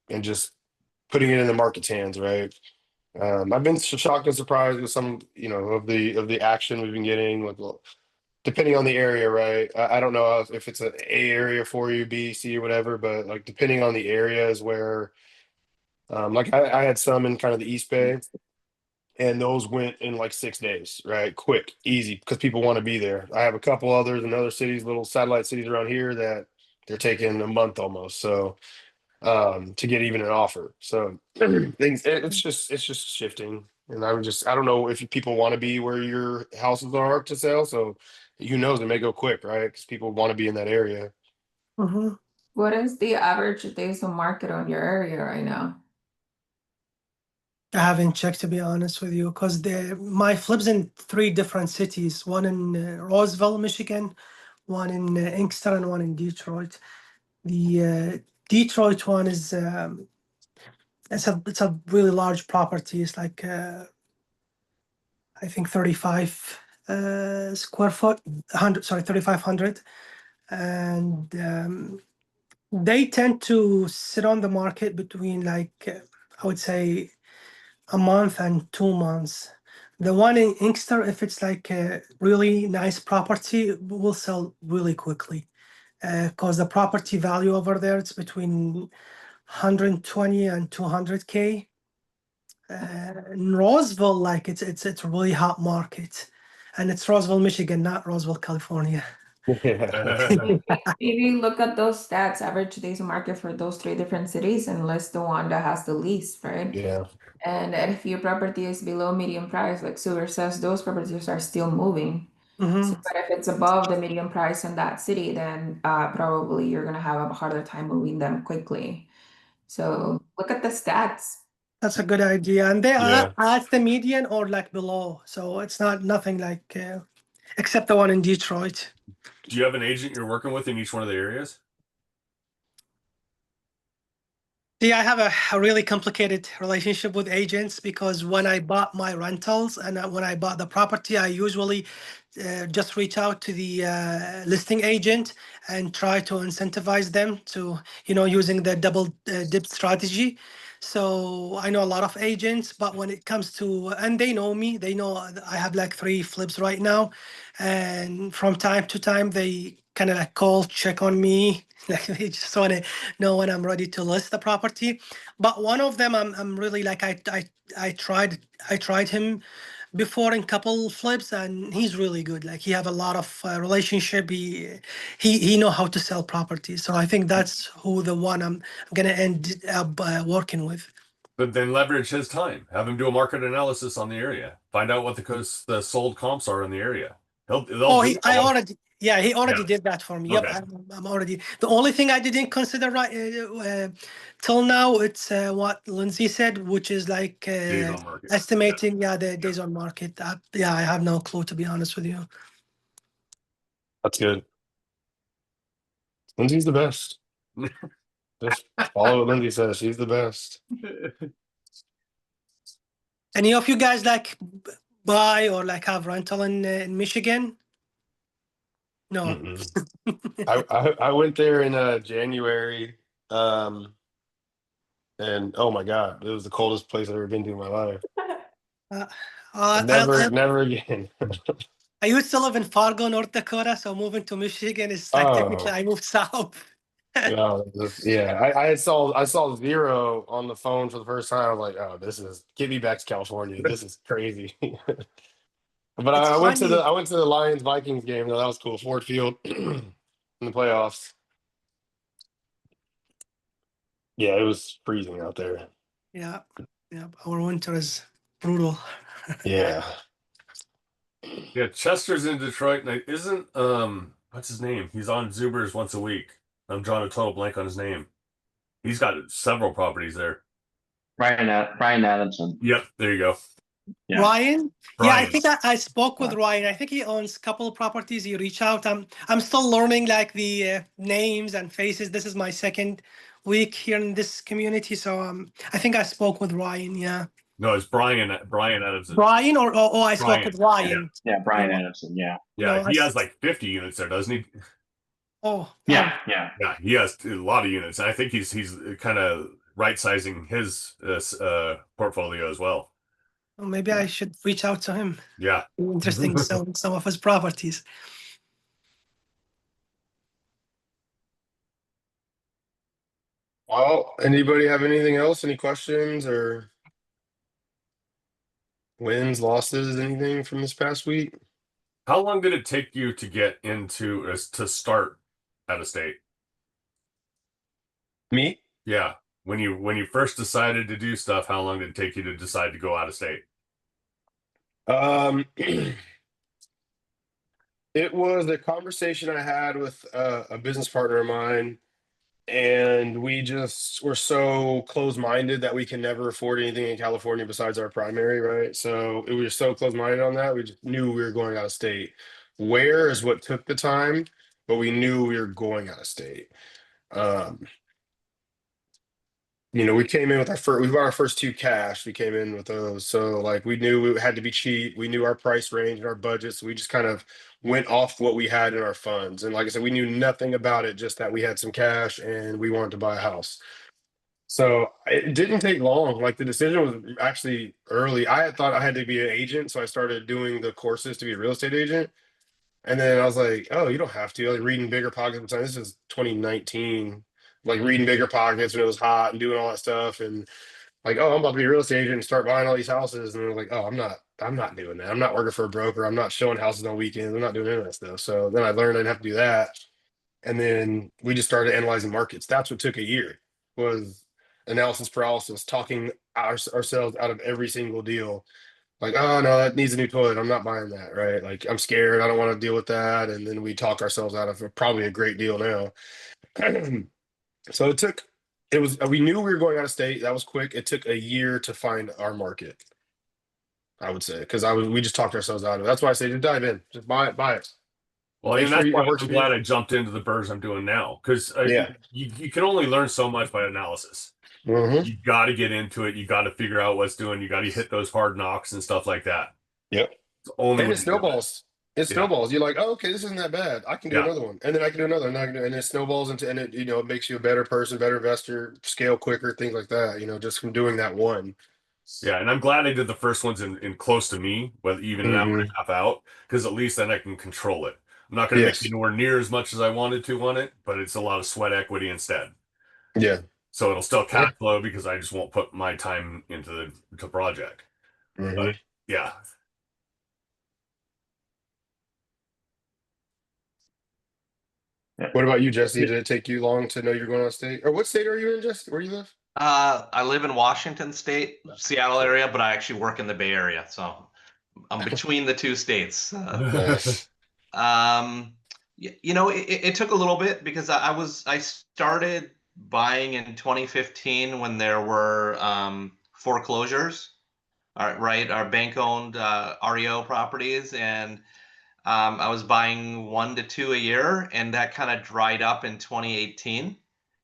and just putting it in the market's hands, right? I've been shocked and surprised with some, of the action we've been getting, like well, depending on the area, right? I don't know if it's an A area for you, B, C, or whatever, but like depending on the areas where, like I had some in kind of the East Bay, and those went in like 6 days, right? Quick, easy, because people want to be there. I have a couple others in other cities, little satellite cities around here that they're taking a month almost. So to get even an offer. So it's just shifting. And I don't know if people want to be where your houses are to sell. So who knows, it may go quick, right? Because people want to be in that area. Mm-hmm. What is the average days on market on your area right now? I haven't checked to be honest with you, because my flips in 3 different cities: one in Roseville, Michigan, one in Inkster, and one in Detroit. The Detroit one is it's a really large property. It's like I think 35 square foot, 3,500, and they tend to sit on the market between like I would say a month and 2 months. The one in Inkster, if it's like a really nice property, will sell really quickly because the property value over there it's between 120 and 200K. In Roseville, like it's a really hot market, and it's Roseville, Michigan, not Roseville, California. Yeah. Maybe look at those stats, average days on market for those 3 different cities, and list the one that has the least, right? Yeah. And if your property is below median price, like Sugar says, those properties are still moving. Mhm. But if it's above the median price in that city, then probably you're gonna have a harder time moving them quickly. So look at the stats. That's a good idea, and they are Yeah. at the median or like below, so it's not nothing like except the one in Detroit. Do you have an agent you're working with in each one of the areas? See, I have a really complicated relationship with agents because when I bought my rentals and when I bought the property, I usually just reach out to the listing agent and try to incentivize them to, using the double dip strategy. So I know a lot of agents, but when it comes to, and they know me, they know I have like 3 flips right now. And from time to time, they kind of like call, check on me. Like they just want to know when I'm ready to list the property. But one of them, I'm really like, I tried him before in couple flips, and he's really good. Like he have a lot of relationship. He know how to sell properties. So I think that's who the one I'm gonna end up working with. But then leverage his time. Have him do a market analysis on the area. Find out what the sold comps are in the area. They'll Oh, do I all of- already, yeah, he already Yeah. did that for me. Yep, Okay. I'm already. The only thing I didn't consider right till now, it's what Lindsay said, which is like Days on market. estimating, the days on market. Yeah, I have no clue, to be honest with you. That's good. Lindsay's the best. Just follow what Lindsay says. She's the best. Any of you guys like buy or like have rental in Michigan? No. Mm-mm. I went there in January, and oh my God, it was the coldest place I've ever been to in my life. Never again. I used to live in Fargo, North Dakota, so moving to Michigan is like technically Oh, I moved south. no, yeah. I saw 0 on the phone for the first time. I was like, oh, get me back to California. This is crazy. But It's I went to funny. the Lions Vikings game though. That was cool. Ford Field in the playoffs. Yeah, it was freezing out there. Yeah, our winter is brutal. Yeah. Yeah, Chester's in Detroit, and isn't what's his name? He's on Zubers once a week. I'm drawing a total blank on his name. He's got several properties there. Brian Adamson. Yep, there you go. Yeah. Ryan? Yeah, I Brian. think I spoke with Ryan. I think he owns a couple of properties. He reached out. I'm still learning like the names and faces. This is my second week here in this community, so I think I spoke with Ryan. Yeah. No, it's Brian Adamson. Brian or I spoke Brian. with Ryan. Yeah, Brian No. Adamson. Yeah. Yeah, No, he has like 50 units there, doesn't he? Oh. Yeah. Yeah. Yeah, he has a lot of units. And I think he's kind of right sizing his portfolio as well. Well, maybe I should reach out to him. Yeah. Interesting selling some of his properties. Well, anybody have anything else? Any questions or wins, losses, anything from this past week? How long did it take you to get to start out of state? Me? Yeah. When you first decided to do stuff, how long did it take you to decide to go out of state? It was a conversation I had with a business partner of mine, and we just were so close-minded that we can never afford anything in California besides our primary, right? So we were so close-minded on that, we just knew we were going out of state. Where is what took the time, but we knew we were going out of state. We came in with we bought our first 2 cash. We came in with those. So like we knew we had to be cheap. We knew our price range and our budget. So we just kind of went off what we had in our funds. And like I said, we knew nothing about it, just that we had some cash and we wanted to buy a house. So it didn't take long. Like the decision was actually early. I had thought I had to be an agent. So I started doing the courses to be a real estate agent. And then I was like, oh, you don't have to. Like reading Bigger Pockets at the time. This is 2019. Like reading Bigger Pockets when it was hot and doing all that stuff. And like, oh, I'm about to be a real estate agent and start buying all these houses. And I was like, oh, I'm not doing that. I'm not working for a broker. I'm not showing houses on weekends. I'm not doing any of that stuff. So then I learned I didn't have to do that. And then we just started analyzing markets. That's what took a year, was analysis paralysis, talking ourselves out of every single deal. Like, oh no, that needs a new toilet. I'm not buying that, right? Like, I'm scared. I don't want to deal with that. And then we talk ourselves out of probably a great deal now. So we knew we were going out of state. That was quick. It took a year to find our market, I would say, because we just talked ourselves out of it. That's why I say just dive in, just buy it. Well, Make and sure that's it why works I'm for you. glad I jumped into the burrs I'm doing now, because Yeah. you can only learn so much by analysis. Mhm. You got to get into it. You got to figure out what's doing. You got to hit those hard knocks and stuff like that. Yep. It's the only And way it to do it. snowballs. It Yeah. snowballs. You're like, oh, okay, this isn't that bad. I can do Yeah. another one, and then I can do another, and I can do, and it snowballs into, and it it makes you a better person, better investor, scale quicker, things like that. Just from doing that one. Yeah, and I'm glad I did the first ones in close to me, whether even an hour and Mhm. a half out, because at least then I can control it. I'm not going to make Yes. anywhere near as much as I wanted to on it, but it's a lot of sweat equity instead. Yeah. So it'll still Yeah. cash flow because I just won't put my time into the project. Mhm. But yeah. What about you, Jesse? Did it take you long to know you're going on state? Or what state are you in, Jesse? Where you live? I live in Washington State, Seattle area, but I actually work in the Bay Area, so I'm between the two states. Nice. It took a little bit because I started buying in 2015 when there were foreclosures, right? Our bank owned REO properties, and I was buying 1 to 2 a year, and that kind of dried up in 2018.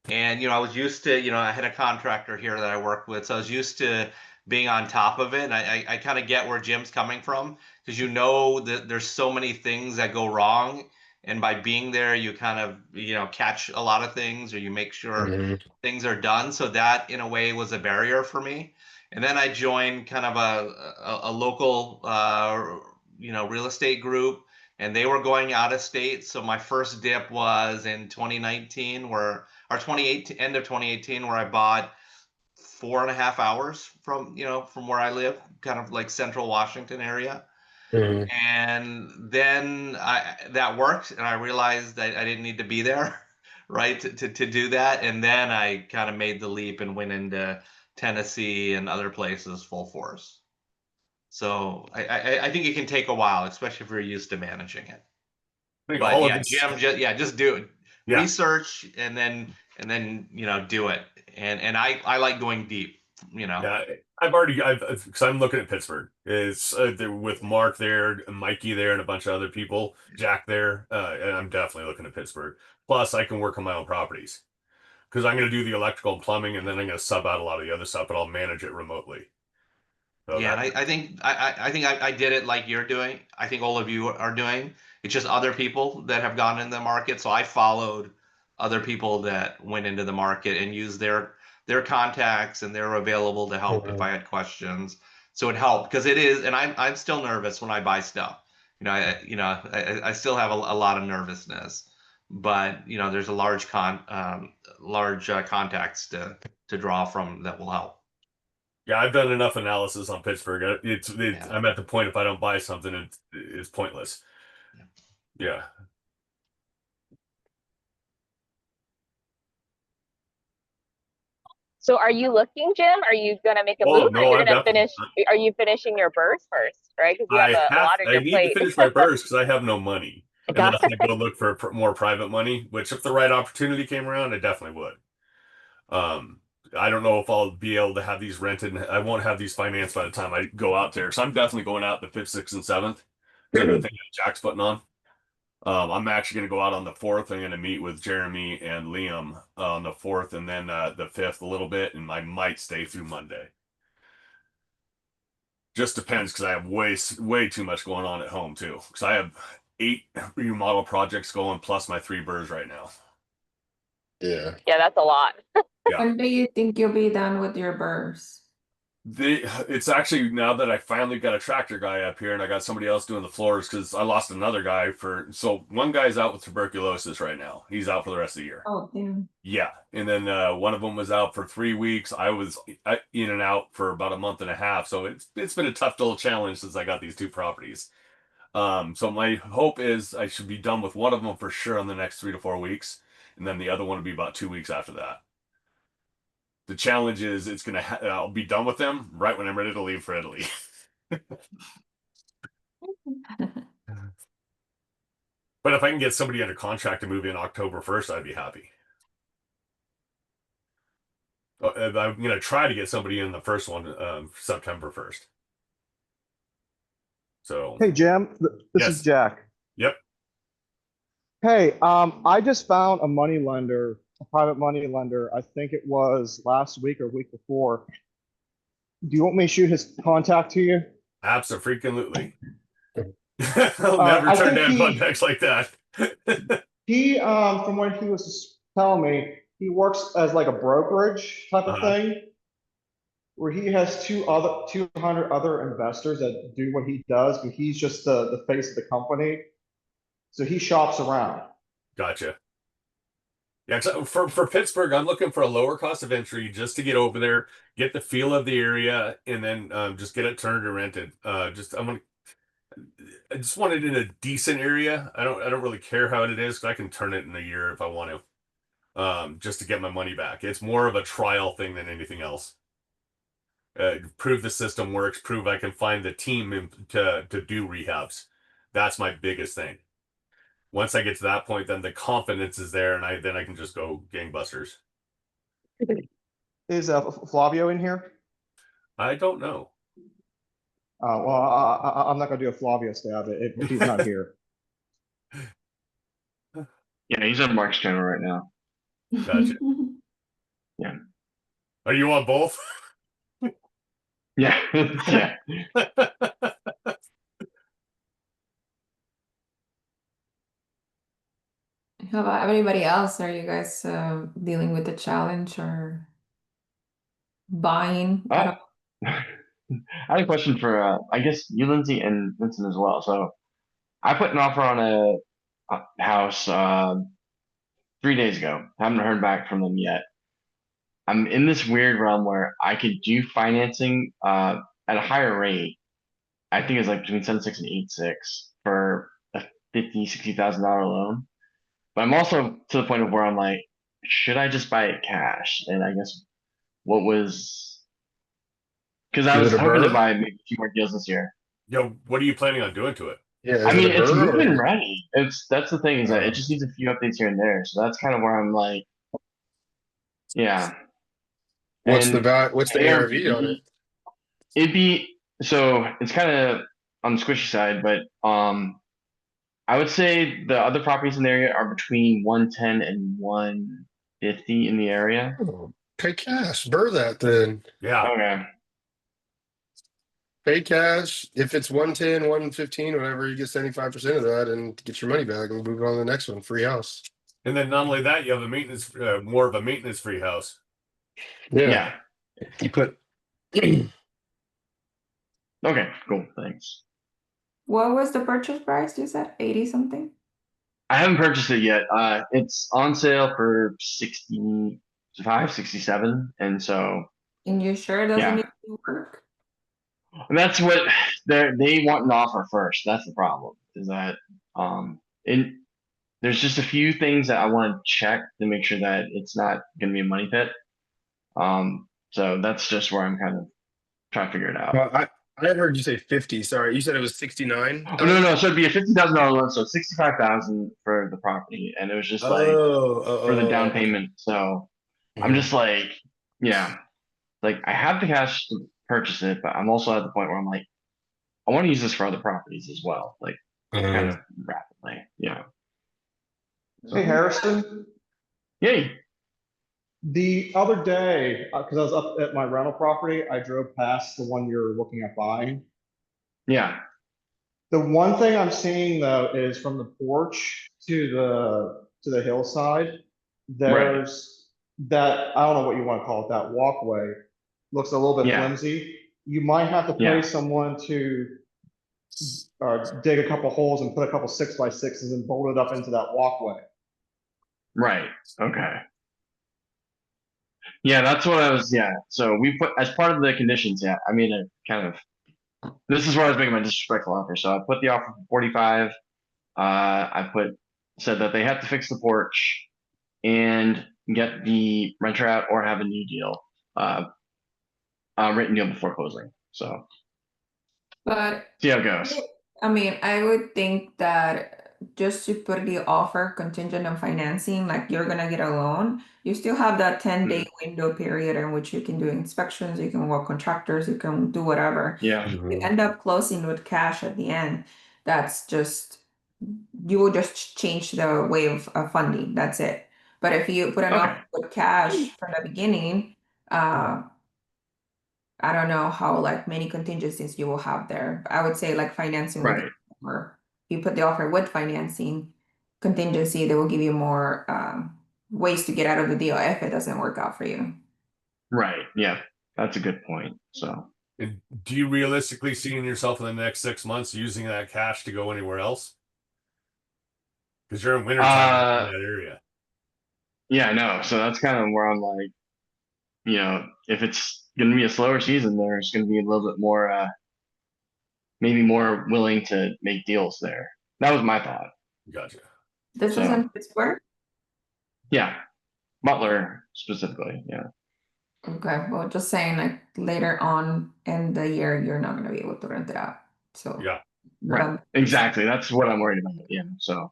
And I was used to, I had a contractor here that I worked with, so I was used to being on top of it. And I kind of get where Jim's coming from, because that there's so many things that go wrong, and by being there, you kind of catch a lot of things, or you make sure Mhm. things are done. So that in a way was a barrier for me. And then I joined kind of a local real estate group, and they were going out of state. So my first dip was in 2019, where or 2018, end of 2018, where I bought 4.5 hours from where I live, kind of like central Washington area. Mhm. And then that worked, and I realized that I didn't need to be there, right, to do that. And then I kind of made the leap and went into Tennessee and other places full force. So I think it can take a while, especially if you're used to managing it. I think But all of yeah, this. Jim, just do it. Yeah. Research and then do it. And I like going deep. Yeah, because I'm looking at Pittsburgh. It's with Mark there, and Mikey there, and a bunch of other people, Jack there, and I'm definitely looking at Pittsburgh. Plus, I can work on my own properties because I'm going to do the electrical and plumbing, and then I'm going to sub out a lot of the other stuff, but I'll manage it remotely. So Yeah, that, and I did it like you're doing. I think all of you are doing. It's just other people that have gone into the market. So I followed other people that went into the market and used their contacts, and they're available to help if Mhm. I had questions. So it helped, because it is, and I'm still nervous when I buy stuff. I still have a lot of nervousness, but there's a large contacts to draw from that will help. yeah, I've done enough analysis on Pittsburgh. Yeah. I'm at the point if I don't buy something, it's pointless. Yeah. So are you looking, Jim? Are you gonna make a Oh move, or no, you're I'm gonna definitely. finish? Are you finishing your burst first, right? Because you have a lot on I your need to plate. finish my burst because I have no money. And then Got I'm gonna go look for more private money, which if the right opportunity came around, I definitely would. Um, I don't know if I'll be able to have these rented. I won't have these financed by the time I go out there. So I'm definitely going out the 5th, 6th, and 7th. Because I think Jack's putting on. I'm actually going to go out on the 4th. I'm going to meet with Jeremy and Liam on the 4th, and then the 5th a little bit, and I might stay through Monday. Just depends, because I have way too much going on at home too. Because I have 8 remodel projects going plus my 3 burrs right now. Yeah. Yeah, that's a lot. Yeah. When do you think you'll be done with your burrs? It's actually, now that I finally got a tractor guy up here and I got somebody else doing the floors, because I lost another guy so one guy's out with tuberculosis right now. He's out for the rest of the year. Oh, damn. Yeah. And then one of them was out for 3 weeks. I was in and out for about a month and a half. So it's been a tough little challenge since I got these 2 properties. So my hope is I should be done with one of them for sure in the next 3 to 4 weeks. And then the other one will be about 2 weeks after that. The challenge is I'll be done with them right when I'm ready to leave for Italy. But if I can get somebody under contract to move in October 1st, I'd be happy. I'm going to try to get somebody in the first one, September 1st. So, Hey, Jim, this is yes. Jack. Yep. Hey, I just found a money lender a private money lender. I think it was last week or week before. Do you want me to shoot his contact to you? Absolutely. I'll never I turn think down he- contacts like that. He, from what he was telling me, he works as like a brokerage type of thing, where he has 200 other investors that do what he does, but he's just the face of the company. So he shops around. Gotcha. Yeah, so for Pittsburgh, I'm looking for a lower cost of entry just to get over there, get the feel of the area, and then just get it turned and rented. I just want it in a decent area. I don't really care how it is, 'cause I can turn it in a year if I want to. Just to get my money back. It's more of a trial thing than anything else. Prove the system works, prove I can find the team to do rehabs. That's my biggest thing. Once I get to that point, then the confidence is there, and I can just go gangbusters. Is Flavio in here? I don't know. Well, I'm not gonna do a Flavio stab if he's not here. Yeah, he's on Mark's channel right now. Gotcha. Yeah. Are you on both? Yeah. Yeah. How about everybody else? Are you guys dealing with the challenge or buying? I had a question for I guess you, Lindsay, and Vincent as well. So I put an offer on a house 3 days ago. Haven't heard back from them yet. I'm in this weird realm where I could do financing at a higher rate. I think it's like between 7.6 and 8.6 for a $50,000-$60,000 loan. But I'm also to the point of where I'm like, should I just buy it cash? And I guess what was, because I Is was it a hoping to burr? buy maybe a few more deals this year. Yo, what are you planning on doing to it? Yeah, I is mean, it a it's burr or- moving ready. That's the thing, is that it just needs a few updates here and there. So that's kind of where I'm like, yeah. What's the And What's the ARV on it? It'd be, so it's kind of on the squishy side, but I would say the other properties in the area are between 110 and 150 in the area. Oh, pay cash. Burr that then. Yeah. Okay. Pay cash. If it's 110, 115, whatever, you get 75% of that and get your money back and move on to the next one. Free house. And then not only that, you have a maintenance, more of a maintenance-free house. Yeah. You put Okay, cool. Thanks. What was the purchase price? You said 80 something? I haven't purchased it yet. It's on sale for 65, 67. And so And you sure it doesn't Yeah. need to work? and that's what they want an offer first. That's the problem. Is that there's just a few things that I want to check to make sure that it's not going to be a money pit. So that's just where I'm kind of trying to figure it out. Well, I had heard you say 50. Sorry, you said it was 69. Oh, no. So it'd be a $50,000 loan, so 65,000 for the property, and it was just like for the down payment. So I'm just like, yeah, like I have the cash to purchase it, but I'm also at the point where I'm like, I want to use this for other properties as well, like kind of rapidly. Yeah. Hey, Harrison, Yay. the other day, because I was up at my rental property, I drove past the one you're looking at buying. Yeah. The one thing I'm seeing though is from the porch to the hillside, there's that, I don't know what you want to call it, that walkway looks a little bit Yeah. flimsy. You might have to pay Yeah. someone to dig a couple holes and put a couple 6x6s and bolt it up into that walkway. Right. Okay. Yeah, that's what I was. Yeah. So we put as part of the conditions. Yeah, I made a kind of. This is where I was making my disrespectful offer. So I put the offer for 45. I said that they have to fix the porch and get the renter out or have a new deal, written deal before closing. So But see how it goes. I mean, I would think that just to put the offer contingent on financing, like you're gonna get a loan, you still have that 10-day window period in which you can do inspections, you can work contractors, you can do whatever. Yeah. You end up closing with cash at the end. That's just, you will just change the way of funding. That's it. But if you put enough Okay. with cash from the beginning, I don't know how like many contingencies you will have there. I would say like financing will Right. give you more. You put the offer with financing contingency, they will give you more ways to get out of the deal if it doesn't work out for you. Right. Yeah. That's a good point. So And do you realistically see yourself in the next 6 months using that cash to go anywhere else? Because you're in wintertime in that area. yeah, I know. So that's kind of where I'm like, if it's going to be a slower season, there's going to be a little bit more, maybe more willing to make deals there. That was my thought. Gotcha. This So- is in Pittsburgh? Yeah. Butler specifically. Yeah. Okay, well, just saying like later on in the year, you're not gonna be able to rent it out. So Yeah. Right. Exactly. That's what I'm worried about. Yeah. So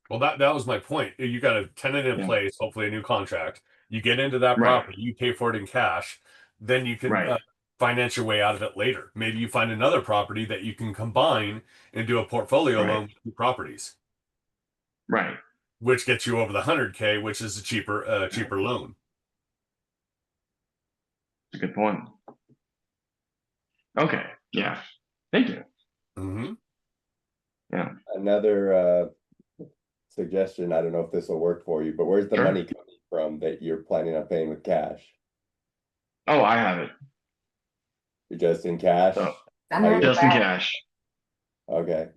Well, that was my point. You got a tenant in Yeah. place, hopefully a new contract. You get into that Right. property, you pay for it in cash, then you can Right. finance your way out of it later. Maybe you find another property that you can combine and do a portfolio Right. loan with two properties, right. which gets you over the 100K, which is a cheaper loan. That's a good point. Okay. Yeah. Thank you. Mm-hmm. Another suggestion, I don't know if this will work for you, but where's the Sure. money coming from that you're planning on paying with cash? Oh, I have it. You're just in cash? Oh. Under the Just in bag. cash. Okay,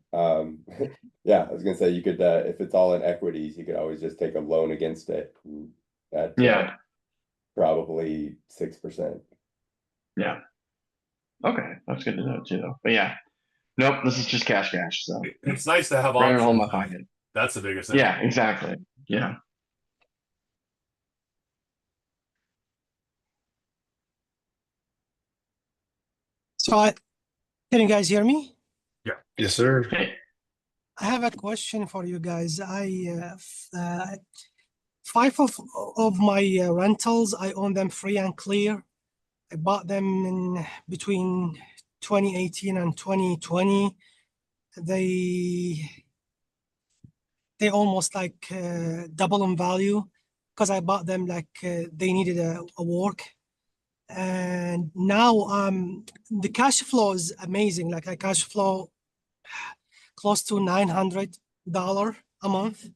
yeah, I was gonna say you could, if it's all in equities, you could always just take a loan against it. At Yeah. probably 6%. Yeah. Okay. That's good to know too, though. But yeah. Nope. This is just cash. So It's nice to have right in the hole in options. my pocket. That's the biggest thing. Yeah. Exactly. Yeah. So can you guys hear me? Yes, sir. Okay. I have a question for you guys. Five of my rentals, I own them free and clear. I bought them in between 2018 and 2020. They almost like double in value because I bought them like they needed a work. And now the cash flow is amazing. Like a cash flow close to $900 a month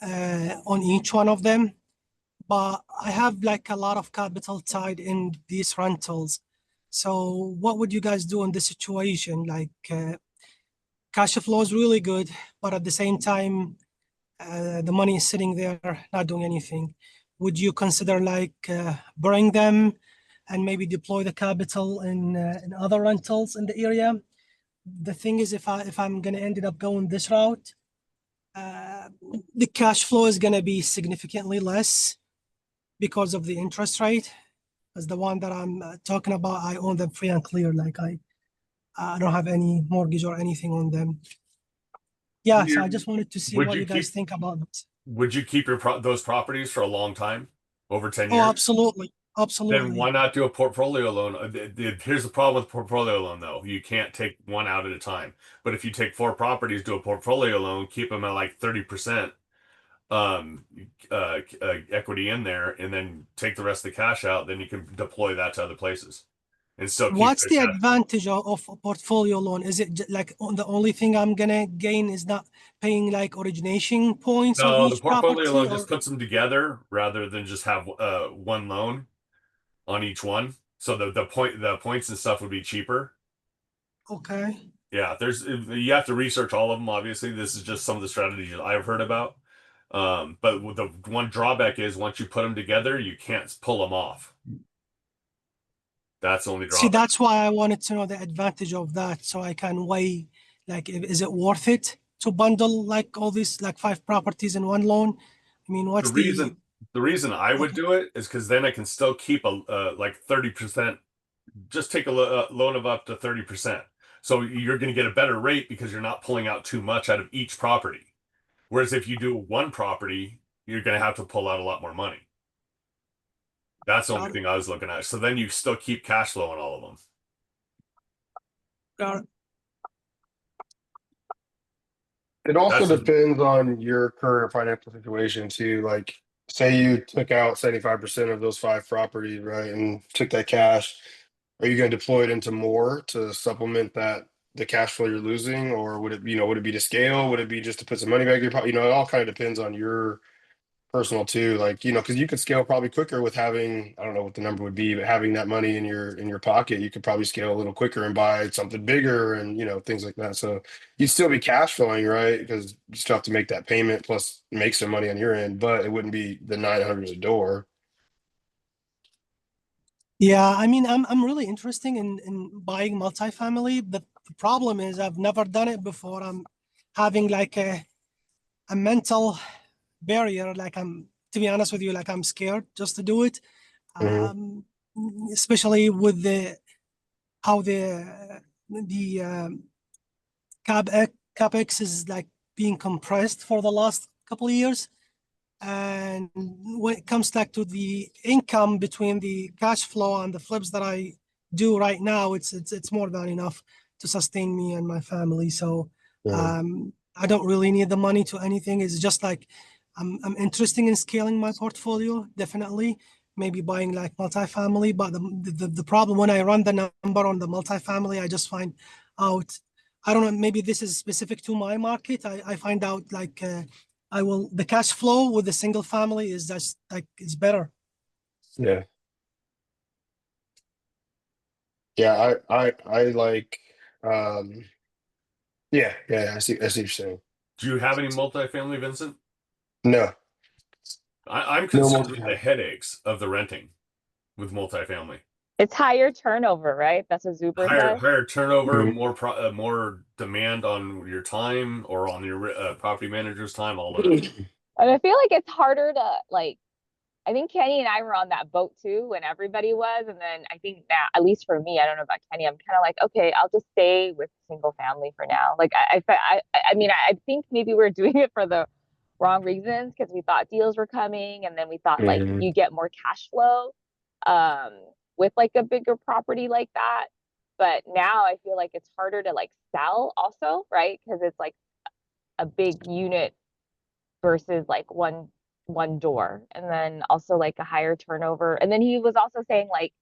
on each one of them. But I have like a lot of capital tied in these rentals. So what would you guys do in this situation? Like cash flow is really good, but at the same time, the money is sitting there not doing anything. Would you consider like burying them and maybe deploy the capital in other rentals in the area? The thing is, if I'm gonna end up going this route, the cash flow is gonna be significantly less because of the interest rate. As the one that I'm talking about, I own them free and clear. Like I don't have any mortgage or anything on them. Yeah, so I just wanted to see Would what you you guys keep- think about it. Would you keep those properties for a long time, over 10 Oh, years? absolutely, absolutely. Then why not do a portfolio loan? Here's the problem with portfolio loan, though. You can't take one out at a time. But if you take 4 properties, do a portfolio loan, keep them at like 30% equity in there, and then take the rest of the cash out, then you can deploy that to other places. And still keep What's good the cash flow. advantage of a portfolio loan? Is it like the only thing I'm gonna gain is not paying like origination points on No, the each portfolio property? loan Or just puts them together rather than just have one loan on each one. So the points and stuff would be cheaper. okay, Yeah, you have to research all of them. Obviously, this is just some of the strategies I've heard about. But the one drawback is once you put them together, you can't pull them off. That's the only see, drawback. that's why I wanted to know the advantage of that, so I can weigh like is it worth it to bundle like all these like 5 properties in one loan? I mean, what's The reason I would Okay. do it is because then I can still keep a like 30%. Just take a loan of up to 30%. So you're going to get a better rate because you're not pulling out too much out of each property. Whereas if you do one property, you're going to have to pull out a lot more money. That's the only thing I was looking at. So then you still keep cash flow on all of them. Got it. It also That's depends on your current financial situation too. Like, say you took out 75% of those 5 properties, right, and took that cash. Are you going to deploy it into more to supplement that the cash flow you're losing, or would it, would it be to scale? Would it be just to put some money back in your pocket? It all kind of depends on your personal too. Like, because you could scale probably quicker with having, I don't know what the number would be, but having that money in your pocket, you could probably scale a little quicker and buy something bigger and things like that. So you'd still be cash flowing, right? Because you still have to make that payment plus make some money on your end, but it wouldn't be the 900s a door. Yeah, I mean, I'm really interested in buying multifamily, but the problem is I've never done it before. I'm having like a mental barrier. Like, to be honest with you, like I'm scared just to do it. Mhm. Um, Especially with how the capex is like being compressed for the last couple of years. And when it comes back to the income between the cash flow and the flips that I do right now, it's more than enough to sustain me and my family. So Yeah. I don't really need the money to anything. It's just like I'm interested in scaling my portfolio, definitely. Maybe buying like multifamily, but the problem when I run the number on the multifamily, I just find out, I don't know, maybe this is specific to my market. I find out like the cash flow with the single family is just like it's better. Yeah. Yeah. I like, yeah. I see what you're saying. Do you have any multifamily, Vincent? No, I'm no concerned with the multi. headaches of the renting with multifamily. It's higher turnover, right? That's what Zuber said. Higher turnover, Mhm. more demand on your time or on your property manager's time, all of it. And I feel like it's harder to like. I think Kenny and I were on that boat too when everybody was, and then I think that at least for me, I don't know about Kenny. I'm kind of like, okay, I'll just stay with single family for now. Like I mean, I think maybe we're doing it for the wrong reasons because we thought deals were coming, and then we thought like Mhm. you get more cash flow, um, with like a bigger property like that. But now I feel like it's harder to like sell also, right? Because it's like a big unit versus like one door, and then also like a higher turnover. And then he was also saying like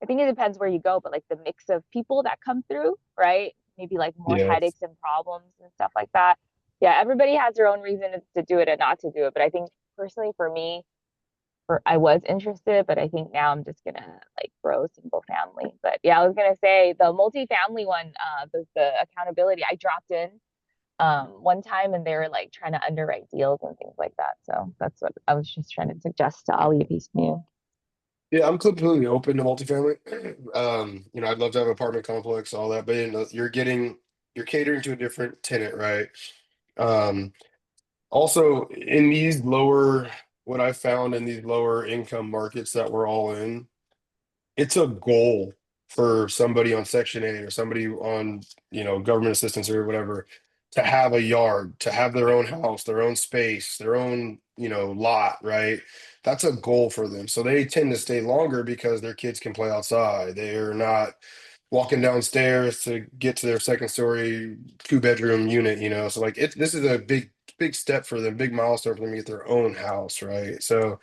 I think it depends where you go, but like the mix of people that come through, right? Maybe like more Yeah. headaches and problems and stuff like that. Yeah, everybody has their own reason to do it and not to do it. But I think personally for me, for I was interested, but I think now I'm just gonna like grow single family. But yeah, I was gonna say the multifamily one, the accountability, I dropped in one time and they were like trying to underwrite deals and things like that. So that's what I was just trying to suggest to all you if he's new. Yeah, I'm completely open to multifamily. I'd love to have an apartment complex, all that, but you're catering to a different tenant, right? Um, Also in these what I found in these lower income markets that we're all in, it's a goal for somebody on Section 8 or somebody on, government assistance or whatever to have a yard, to have their own house, their own space, their own, lot, right? That's a goal for them. So they tend to stay longer because their kids can play outside. They're not walking downstairs to get to their second story 2 bedroom unit, So like this is a big step for them, big milestone for them to get their own house, right? So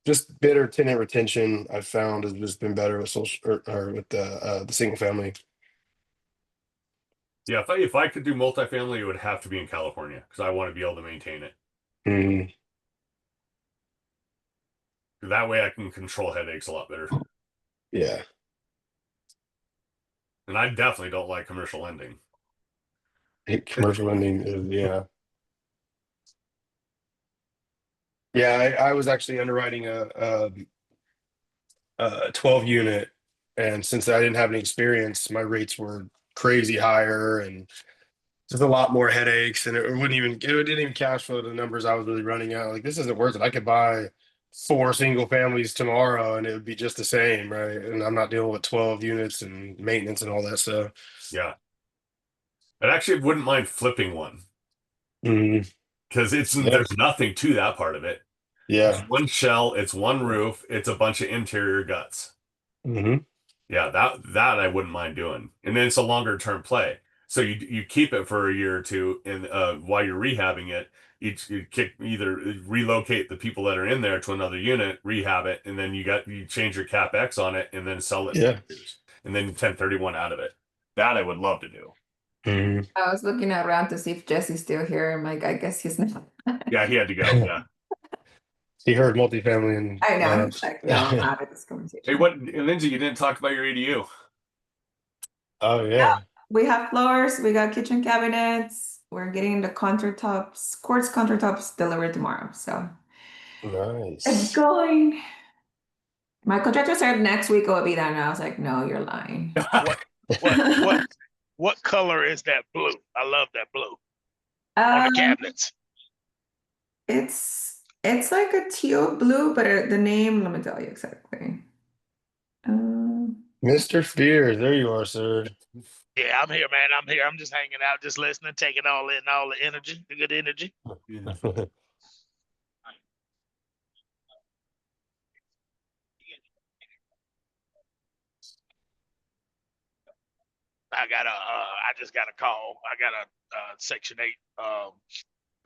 just better tenant retention I've found has just been better with social or with the single family. Yeah, if I could do multifamily, it would have to be in California because I want to be able to maintain it. Mhm. That way I can control headaches a lot better. Yeah. And I definitely don't like commercial lending. Commercial lending is, yeah. Yeah, I was actually underwriting a 12 unit, and since I didn't have any experience, my rates were crazy higher and just a lot more headaches, and it didn't even cash flow the numbers I was really running out. Like, this isn't worth it. I could buy 4 single families tomorrow and it would be just the same, right? And I'm not dealing with 12 units and maintenance and all that stuff. Yeah. I actually wouldn't mind flipping one Mhm. because Yeah. there's nothing to that part of it. It's Yeah. one shell, it's one roof, it's a bunch of interior guts. Hmm. Yeah, that I wouldn't mind doing. And then it's a longer term play. So you keep it for a year or two, and while you're rehabbing it, you either relocate the people that are in there to another unit, rehab it, and then you change your capex on it, and then sell it. Yeah. And then 1031 out of it. That I would love to do. Mhm. I was looking around to see if Jesse's still here. I'm like, I guess he's not. Yeah, he had to go. Yeah. He heard multifamily and I know. He's like, no, I'm out of this conversation. Hey, and Lindsay, you didn't talk about your ADU. Oh yeah. We have floors, we got kitchen cabinets, we're getting the countertops, quartz countertops delivered tomorrow. So it's Nice. going. My contractor said next week it will be done. And I was like, no, you're lying. What color is that blue? I love that blue on the cabinets. It's like a teal blue, but the name, let me tell you exactly. Mr. Spears, there you are, sir. Yeah, I'm here, man. I'm here. I'm just hanging out, just listening, taking all in, all the energy, the good energy. I just got a call. I got a Section 8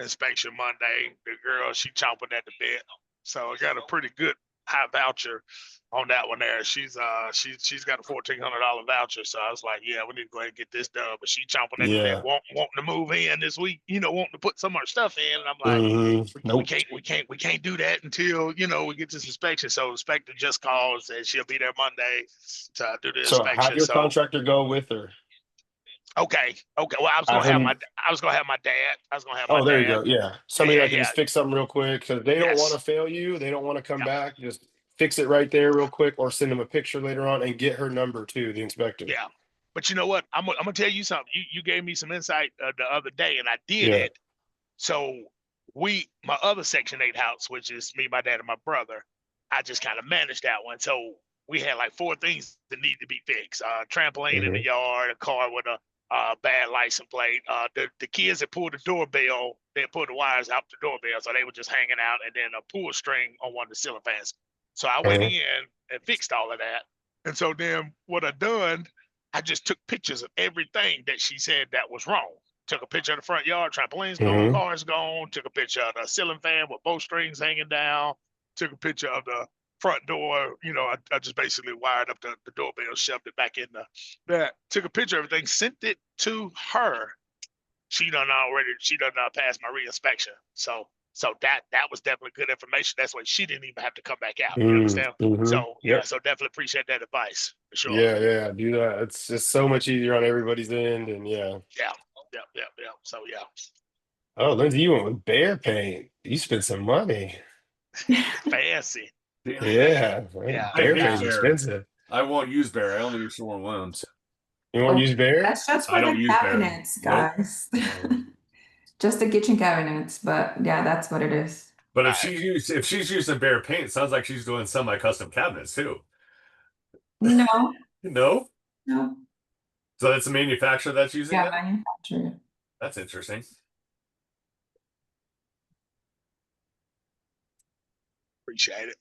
inspection Monday. The girl, she chomping at the bit. So I got a pretty good high voucher on that one there. She's got a $1,400 voucher. So I was like, yeah, we need to go ahead and get this done. But she chomping at the bit, wanting to move in this week, wanting to put some of her stuff in. And I'm like, Nope. we can't do that until, we get this inspection. So the inspector just calls and she'll be there Monday to do the So inspection. have your contractor go with her. Okay. Well, I was gonna have my dad. I was gonna have my Oh, there dad. you go. Yeah. Somebody that can Yeah. just fix something real quick because they don't want to fail you. They don't want to come back. Just fix it right there real quick or send them a picture later on and get her number too, the inspector. Yeah. But you know what? I'm gonna tell you something. You gave me some insight the other day and I did it. So my other Section 8 house, which is me, my dad, and my brother, I just kind of managed that one. So we had like 4 things that need to be fixed. Trampoline in the yard, a car with a bad license plate. The kids that pulled the doorbell, they pulled the wires out the doorbell, so they were just hanging out, and then a pull string on one of the ceiling fans. So I went in and fixed all of that. And so then what I done, I just took pictures of everything that she said that was wrong. Took a picture of the front yard, trampoline's gone, car's gone. Took a picture of the ceiling fan with both strings hanging down. Took a picture of the front door. I just basically wired up the doorbell, shoved it back in that. Took a picture of everything, sent it to her. She done passed my re-inspection. So that was definitely good information. That's why she didn't even have to come back out. You understand? So so definitely appreciate that advice for sure. Yeah, do that. It's just so much easier on everybody's end, and Yeah. So yeah. Oh, Lindsay, you went with bear paint. You spent some money. Fancy. Yeah. Bear paint's expensive. I won't use bear. I only use Sherwin Williams. You won't use bear? That's just for I don't the use bear. cabinets, guys. Just the kitchen cabinets, but yeah, that's what it is. But if she's using bear paint, it sounds like she's doing semi-custom cabinets too. No. No? No. So that's a manufacturer that's using Yeah, it? manufacturer. That's interesting. Appreciate it.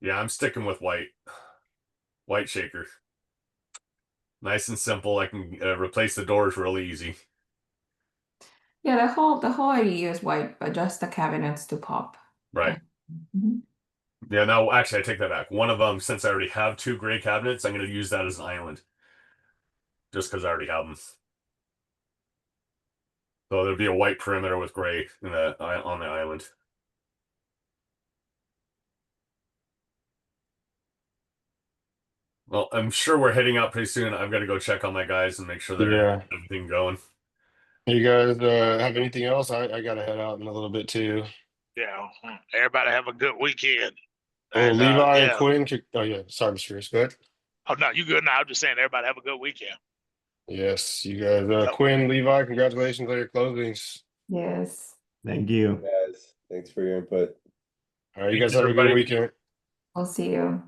Yeah, I'm sticking with white shaker. Nice and simple. I can replace the doors really easy. Yeah, the whole idea is white, but just the cabinets to pop. Right. Yeah, no, actually, I take that back. One of them, since I already have 2 gray cabinets, I'm going to use that as an island. Just because I already have them. So there'll be a white perimeter with gray on the island. Well, I'm sure we're heading out pretty soon. I've got to go check on my guys and make sure they're everything going. You guys have anything else? I got to head out in a little bit too. Yeah. Everybody have a good weekend. Oh, Levi and Quinn. Oh, yeah. Sorry, Mr. Reese. Go ahead. Oh, no, you good now. I'm just saying everybody have a good weekend. Yes, you guys. Quinn, Levi, congratulations on your closings. Yes. Thank you. Guys, thanks for your input. All right, you guys have a good weekend. We'll see you.